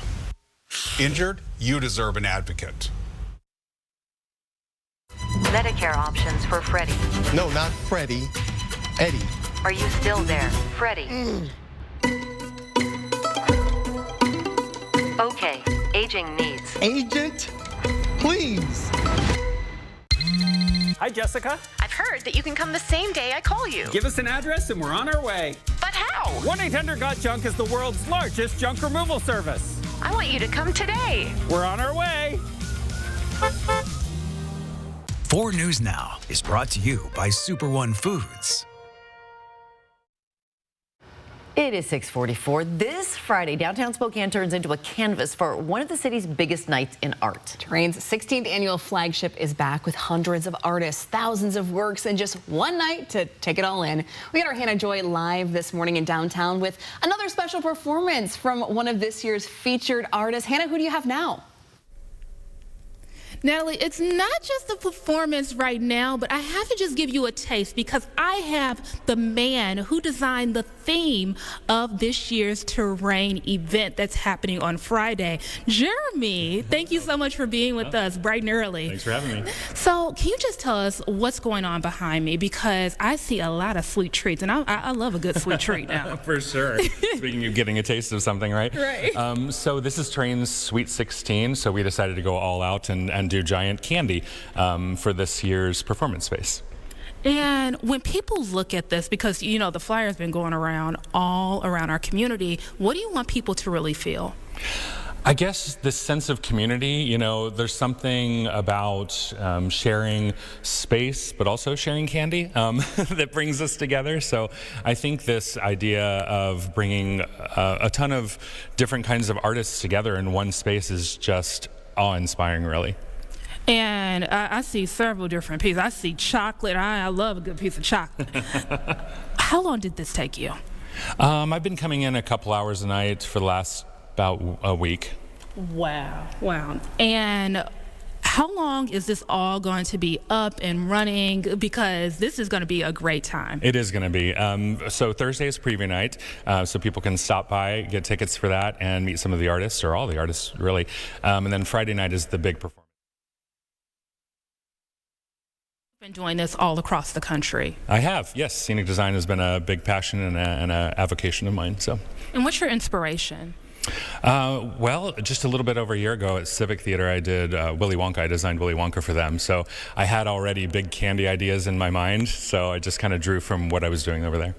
Injured? You deserve an advocate. Medicare options for Freddie. No, not Freddie. Eddie. Are you still there, Freddie? okay. Aging needs. Agent, please. Hi, Jessica. I've heard that you can come the same day I call you. Give us an address and we're on our way. But how? 1-800-GOT-JUNK is the world's largest junk removal service. I want you to come today. We're on our way. 4 News Now is brought to you by Super One Foods. It is 6:44. This Friday, downtown Spokane turns into a canvas for one of the city's biggest nights in art. Terrain's 16th annual flagship is back with hundreds of artists, thousands of works, and just one night to take it all in. We got our Hannah Joy live this morning in downtown with another special performance from one of this year's featured artists. Hannah, who do you have now? Natalie, it's not just a performance right now, but I have to just give you a taste because I have the man who designed the theme of this year's terrain event that's happening on Friday. Jeremy, thank you so much for being with us bright and early. Thanks for having me. So can you just tell us what's going on behind me? Because I see a lot of sweet treats, and I love a good sweet treat now. For sure. Speaking of getting a taste of something, right? Right. So this is Terrain's Sweet 16, so we decided to go all out and do giant candy for this year's performance space. And when people look at this, because, you know, the flyer's been going around all around our community, what do you want people to really feel? I guess this sense of community, you know, there's something about sharing space, but also sharing candy that brings us together. So I think this idea of bringing a ton of different kinds of artists together in one space is just awe-inspiring, really. And I see several different pieces. I see chocolate. I love a good piece of chocolate. How long did this take you? I've been coming in a couple hours a night for the last about a week. Wow. Wow. And how long is this all going to be up and running? Because this is going to be a great time. It is going to be. So Thursday is preview night, so people can stop by, get tickets for that, and meet some of the artists, or all the artists, really. And then Friday night is the big performance. Been doing this all across the country. I have, yes. Scenic design has been a big passion and a avocation of mine. So. And what's your inspiration? Well, just a little bit over a year ago at Civic Theater, I did Willy Wonka. I designed Willy Wonka for them. So I had already big candy ideas in my mind. So I just kind of drew from what I was doing over there.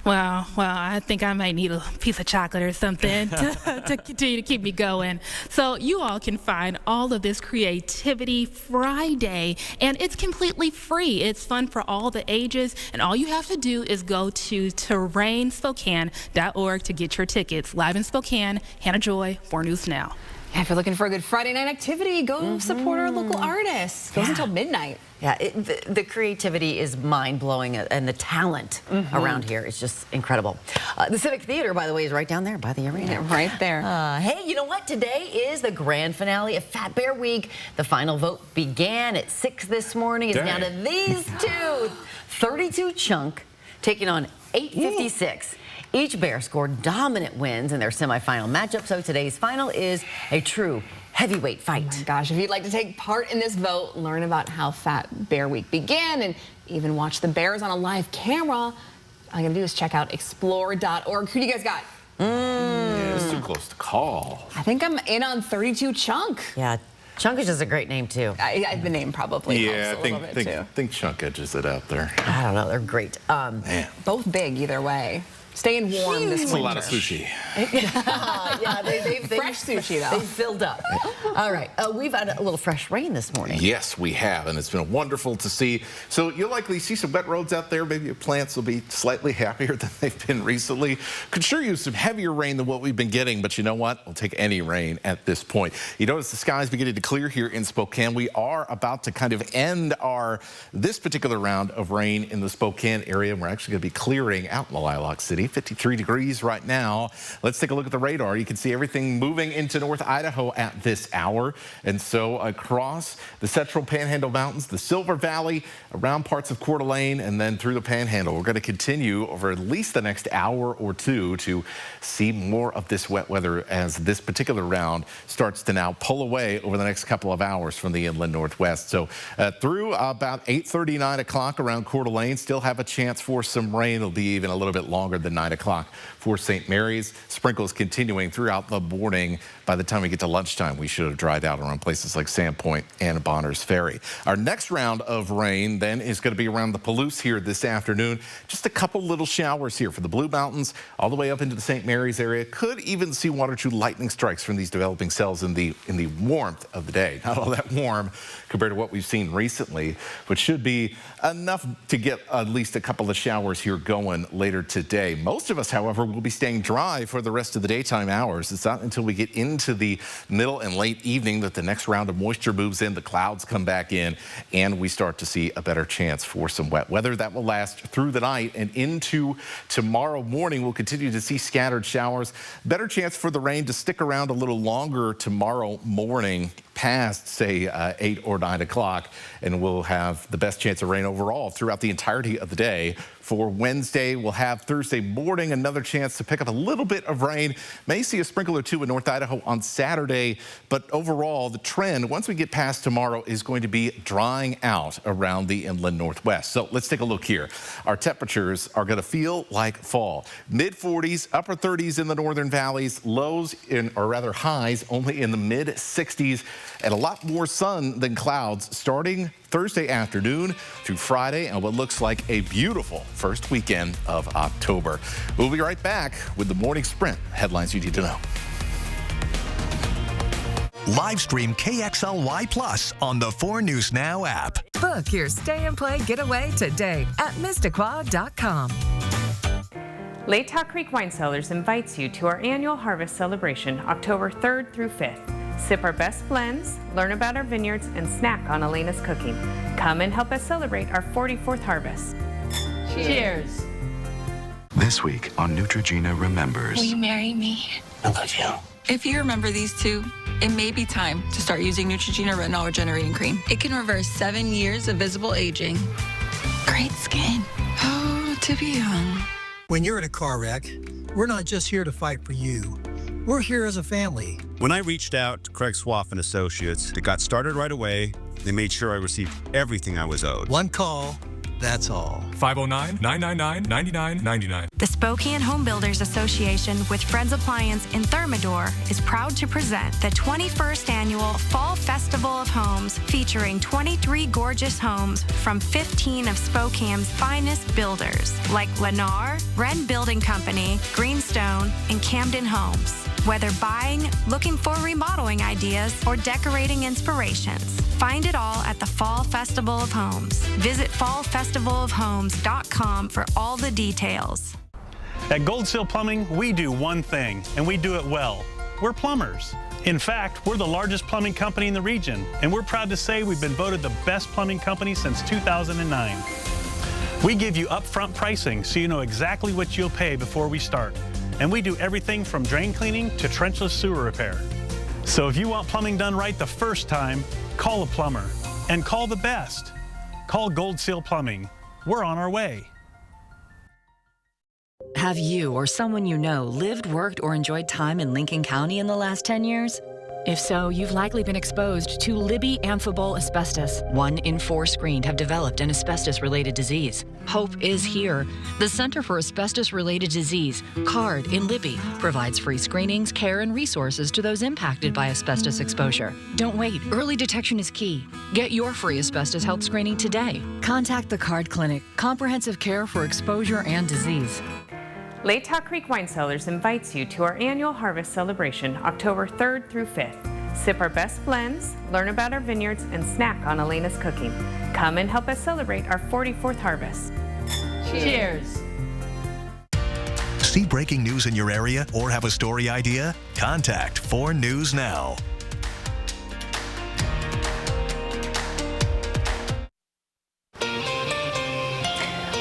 Well, I think I might need a piece of chocolate or something to continue to keep me going. So you all can find all of this creativity Friday, and it's completely free. It's fun for all the ages, and all you have to do is go to terrainspokane.org to get your tickets. Live in Spokane, Hannah Joy, 4 News Now. Yeah, if you're looking for a good Friday night activity, go support our local artists. Goes until midnight. Yeah, the creativity is mind-blowing, and the talent around here is just incredible. The Civic Theater, by the way, is right down there by the arena. Yeah, right there. Hey, you know what? Today is the grand finale of Fat Bear Week. The final vote began at 6 this morning. It's down to these two. 32 Chunk taking on 856. Each bear scored dominant wins in their semifinal matchup, so today's final is a true heavyweight fight. Oh my gosh, if you'd like to take part in this vote, learn about how Fat Bear Week began, and even watch the bears on a live camera, all you gotta do is check out explore.org. Who do you guys got? Yeah, it's too close to call. I think I'm in on 32 Chunk. Yeah, Chunk is just a great name, too. The name probably Yeah, helps a little bit, too. I think Chunk edges it out there. I don't know, they're great. Man. Both big either way. Staying warm this winter. It's a lot of sushi. Yeah, they fresh sushi, though. They filled up. All right, we've had a little fresh rain this morning. Yes, we have, and it's been wonderful to see. So you'll likely see some wet roads out there. Maybe your plants will be slightly happier than they've been recently. Could sure use some heavier rain than what we've been getting, but you know what? We'll take any rain at this point. You notice the sky's beginning to clear here in Spokane. We are about to kind of end this particular round of rain in the Spokane area. We're actually going to be clearing out in Lilac City. 53 degrees right now. Let's take a look at the radar. You can see everything moving into North Idaho at this hour. And so across the Central Panhandle Mountains, the Silver Valley, around parts of Coeur d'Alene, and then through the Panhandle. We're going to continue over at least the next hour or two to see more of this wet weather as this particular round starts to now pull away over the next couple of hours from the inland Northwest. So through about 8:30, 9 o'clock around Coeur d'Alene, still have a chance for some rain. It'll be even a little bit longer than 9 o'clock for St. Mary's. Sprinkles continuing throughout the morning. By the time we get to lunchtime, we should have dried out around places like Sandpoint and Bonners Ferry. Our next round of rain then is going to be around the Palouse here this afternoon. Just a couple little showers here for the Blue Mountains all the way up into the St. Mary's area. Could even see 1 or 2 lightning strikes from these developing cells in the warmth of the day. Not all that warm compared to what we've seen recently, but should be enough to get at least a couple of showers here going later today. Most of us, however, will be staying dry for the rest of the daytime hours. It's not until we get into the middle and late evening that the next round of moisture moves in, the clouds come back in, and we start to see a better chance for some wet weather. That will last through the night and into tomorrow morning. We'll continue to see scattered showers. Better chance for the rain to stick around a little longer tomorrow morning past, say, 8 or 9 o'clock, and we'll have the best chance of rain overall throughout the entirety of the day. For Wednesday, we'll have Thursday morning another chance to pick up a little bit of rain. May see a sprinkle or two in North Idaho on Saturday, but overall, the trend, once we get past tomorrow, is going to be drying out around the inland Northwest. So let's take a look here. Our temperatures are going to feel like fall. Mid-40s, upper 30s in the northern valleys, lows or rather highs only in the mid-60s, and a lot more sun than clouds starting Thursday afternoon through Friday and what looks like a beautiful first weekend of October. We'll be right back with the Morning Sprint. Headlines you need to know. Live stream KXLY Plus on the 4 News Now app. Book your stay and play getaway today at Mistaqua.com. Latah Creek Wine Cellars invites you to our annual harvest celebration October 3rd through 5th. Sip our best blends, learn about our vineyards, and snack on Elena's cooking. Come and help us celebrate our 44th harvest. Cheers! This week on Neutrogena Remembers. Will you marry me? I love you. If you remember these two, it may be time to start using Neutrogena Retinol Regenerating Cream. It can reverse 7 years of visible aging. Great skin. Oh, to be young. When you're in a car wreck, we're not just here to fight for you. We're here as a family. When I reached out to Craig Swaff and Associates, it got started right away. They made sure I received everything I was owed. One call, that's all. 509-999-9999. The Spokane Home Builders Association with Fred's Appliance in Thermador is proud to present the 21st Annual Fall Festival of Homes, featuring 23 gorgeous homes from 15 of Spokane's finest builders, like Lennar, Wren Building Company, Greenstone, and Camden Homes. Whether buying, looking for remodeling ideas, or decorating inspirations, find it all at the Fall Festival of Homes. Visit fallfestivalofhomes.com for all the details. At Gold Seal Plumbing, we do one thing, and we do it well. We're plumbers. In fact, we're the largest plumbing company in the region, and we're proud to say we've been voted the best plumbing company since 2009. We give you upfront pricing so you know exactly what you'll pay before we start. And we do everything from drain cleaning to trenchless sewer repair. So if you want plumbing done right the first time, call a plumber. And call the best. Call Gold Seal Plumbing. We're on our way. Have you or someone you know lived, worked, or enjoyed time in Lincoln County in the last 10 years? If so, you've likely been exposed to Libby amphibole asbestos. 1 in 4 screened have developed an asbestos-related disease. Hope is here. The Center for Asbestos-Related Disease, CARD, in Libby, provides free screenings, care, and resources to those impacted by asbestos exposure. Don't wait. Early detection is key. Get your free asbestos health screening today. Contact the CARD Clinic, comprehensive care for exposure and disease. Latah Creek Wine Cellars invites you to our annual harvest celebration October 3rd through 5th. Sip our best blends, learn about our vineyards, and snack on Elena's cooking. Come and help us celebrate our 44th harvest. Cheers! See breaking news in your area or have a story idea? Contact 4 News Now.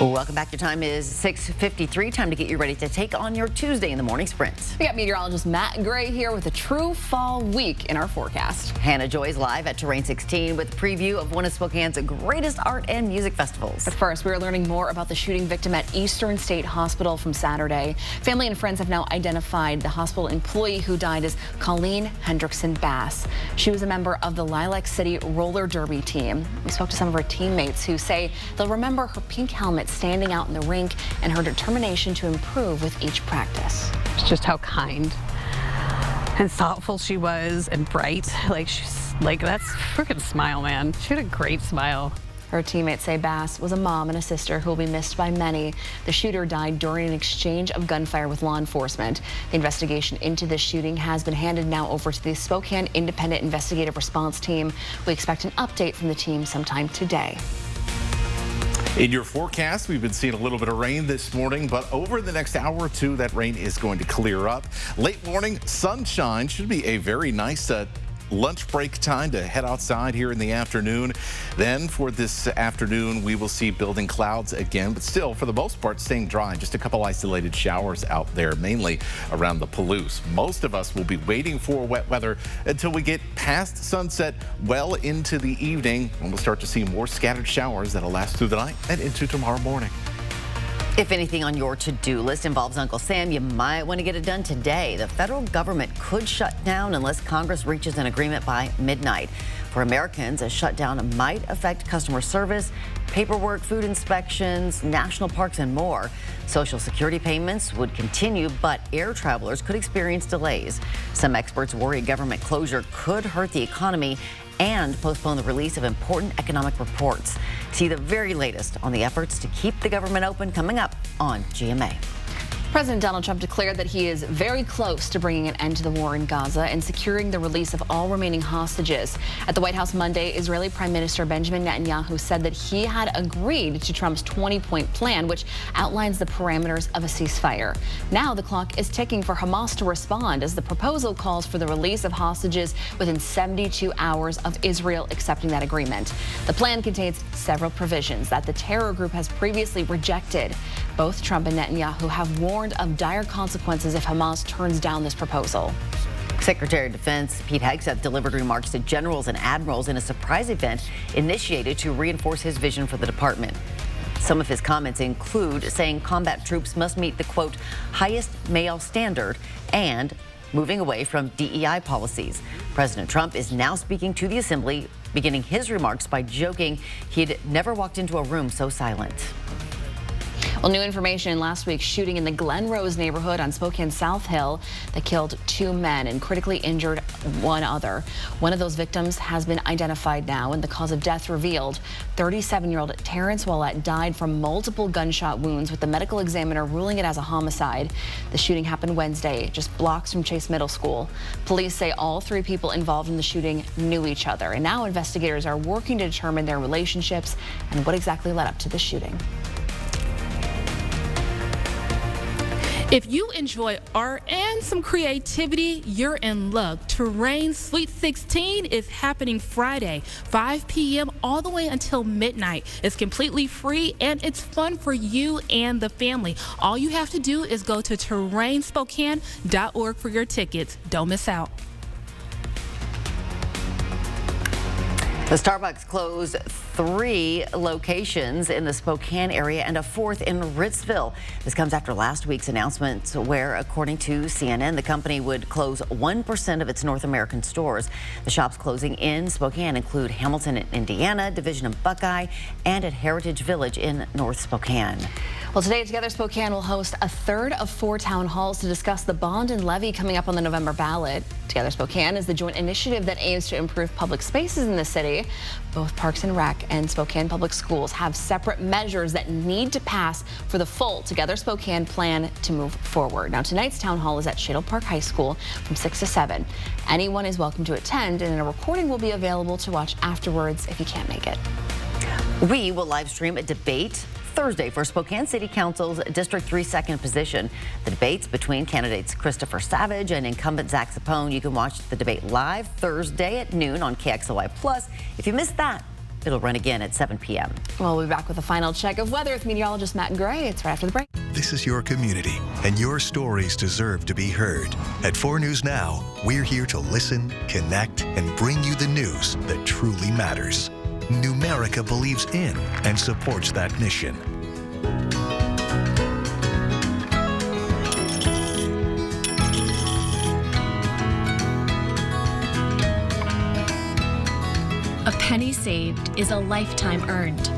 Welcome back. Your time is 6:53. Time to get you ready to take on your Tuesday in the morning sprint. We got meteorologist Matt Gray here with a true fall week in our forecast. Hannah Joy's live at Terrain 16 with a preview of one of Spokane's greatest art and music festivals. But first, we're learning more about the shooting victim at Eastern State Hospital from Saturday. Family and friends have now identified the hospital employee who died as Colleen Hendrickson Bass. She was a member of the Lilac City roller derby team. We spoke to some of her teammates who say they'll remember her pink helmet teammates standing out in the rink and her determination to improve with each practice. Just how kind and thoughtful she was and bright. That's freaking smile, man. She had a great smile. Her teammates say Bass was a mom and a sister who will be missed by many. The shooter died during an exchange of gunfire with law enforcement. The investigation into this shooting has been handed now over to the Spokane Independent Investigative Response Team. We expect an update from the team sometime today. In your forecast, we've been seeing a little bit of rain this morning, but over the next hour or two, that rain is going to clear up. Late morning, sunshine should be a very nice lunch break time to head outside here in the afternoon. Then for this afternoon, we will see building clouds again, but still, for the most part, staying dry. Just a couple isolated showers out there, mainly around the Palouse. Most of us will be waiting for wet weather until we get past sunset, well into the evening, and we'll start to see more scattered showers that'll last through the night and into tomorrow morning. If anything on your to-do list involves Uncle Sam, you might want to get it done today. The federal government could shut down unless Congress reaches an agreement by midnight. For Americans, a shutdown might affect customer service, paperwork, food inspections, national parks, and more. Social Security payments would continue, but air travelers could experience delays. Some experts worry government closure could hurt the economy and postpone the release of important economic reports. See the very latest on the efforts to keep the government open coming up on GMA. President Donald Trump declared that he is very close to bringing an end to the war in Gaza and securing the release of all remaining hostages. At the White House Monday, Israeli Prime Minister Benjamin Netanyahu said that he had agreed to Trump's 20-point plan, which outlines the parameters of a ceasefire. Now the clock is ticking for Hamas to respond, as the proposal calls for the release of hostages within 72 hours of Israel accepting that agreement. The plan contains several provisions that the terror group has previously rejected. Both Trump and Netanyahu have warned of dire consequences if Hamas turns down this proposal. Secretary of Defense Pete Hegseth delivered remarks to generals and admirals in a surprise event initiated to reinforce his vision for the department. Some of his comments include saying combat troops must meet the, quote, highest male standard and moving away from DEI policies. President Trump is now speaking to the assembly, beginning his remarks by joking he'd never walked into a room so silent. Well, new information in last week's shooting in the Glen Rose neighborhood on Spokane South Hill that killed 2 men and critically injured 1 other. One of those victims has been identified now and the cause of death revealed. 37-year-old Terrence Wallett died from multiple gunshot wounds, with the medical examiner ruling it as a homicide. The shooting happened Wednesday, just blocks from Chase Middle School. Police say all 3 people involved in the shooting knew each other, and now investigators are working to determine their relationships and what exactly led up to the shooting. If you enjoy art and some creativity, you're in luck. Terrain Sweet 16 is happening Friday, 5 p.m. all the way until midnight. It's completely free and it's fun for you and the family. All you have to do is go to terrainspokane.org for your tickets. Don't miss out. The Starbucks closed 3 locations in the Spokane area and a 4th in Ritzville. This comes after last week's announcement where, according to CNN, the company would close 1% of its North American stores. The shops closing in Spokane include Hamilton in Indiana, Division of Buckeye, and at Heritage Village in North Spokane. Well, today, Together Spokane will host a 3rd of 4 town halls to discuss the bond and levy coming up on the November ballot. Together Spokane is the joint initiative that aims to improve public spaces in the city. Both Parks and Rec and Spokane Public Schools have separate measures that need to pass for the full Together Spokane plan to move forward. Now, tonight's town hall is at Shadle Park High School from 6 to 7. Anyone is welcome to attend, and a recording will be available to watch afterwards if you can't make it. We will live stream a debate Thursday for Spokane City Council's District 3 second position. The debates between candidates Christopher Savage and incumbent Zach Sapone. You can watch the debate live Thursday at noon on KXLY Plus. If you missed that, it'll run again at 7 p.m. Well, we'll be back with a final check of weather with meteorologist Matt Gray. It's right after the break. This is your community, and your stories deserve to be heard. At 4 News Now, we're here to listen, connect, and bring you the news that truly matters. Numerica believes in and supports that mission. A penny saved is a lifetime earned.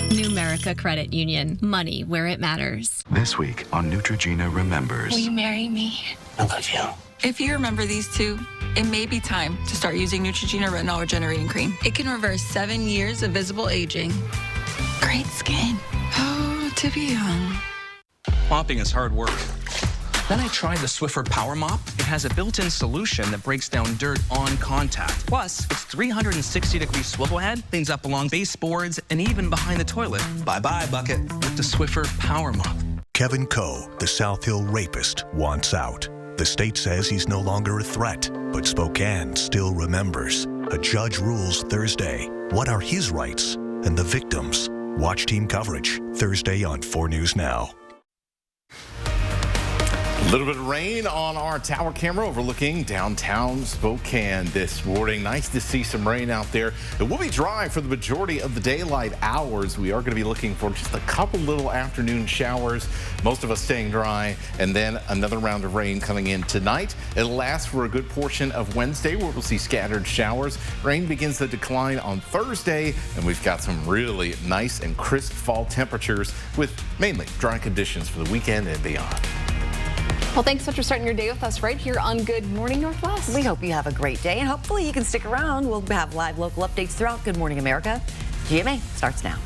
Numerica. America Credit Union. Money where it matters. This week on Neutrogena Remembers. Will you marry me? I love you. If you remember these two, it may be time to start using Neutrogena Retinol Regenerating Cream. It can reverse 7 years of visible aging. Great skin. Oh, to be young. Mopping is hard work. Then I tried the Swiffer Power Mop. It has a built-in solution that breaks down dirt on contact. Plus, its 360-degree swivel head cleans up along baseboards and even behind the toilet. Bye-bye, bucket, with the Swiffer Power Mop. Kevin Coe, the South Hill rapist, wants out. The state says he's no longer a threat, but Spokane still remembers. A judge rules Thursday. What are his rights and the victims? Watch team coverage Thursday on 4 News Now. A little bit of rain on our tower camera overlooking downtown Spokane this morning. Nice to see some rain out there. It will be dry for the majority of the daylight hours. We are going to be looking for just a couple little afternoon showers, most of us staying dry, and then another round of rain coming in tonight. It'll last for a good portion of Wednesday, where we'll see scattered showers. Rain begins to decline on Thursday, and we've got some really nice and crisp fall temperatures with mainly dry conditions for the weekend and beyond. Well, thanks so much for starting your day with us right here on Good Morning Northwest. We hope you have a great day, and hopefully you can stick around. We'll have live local updates throughout Good Morning America. GMA starts now.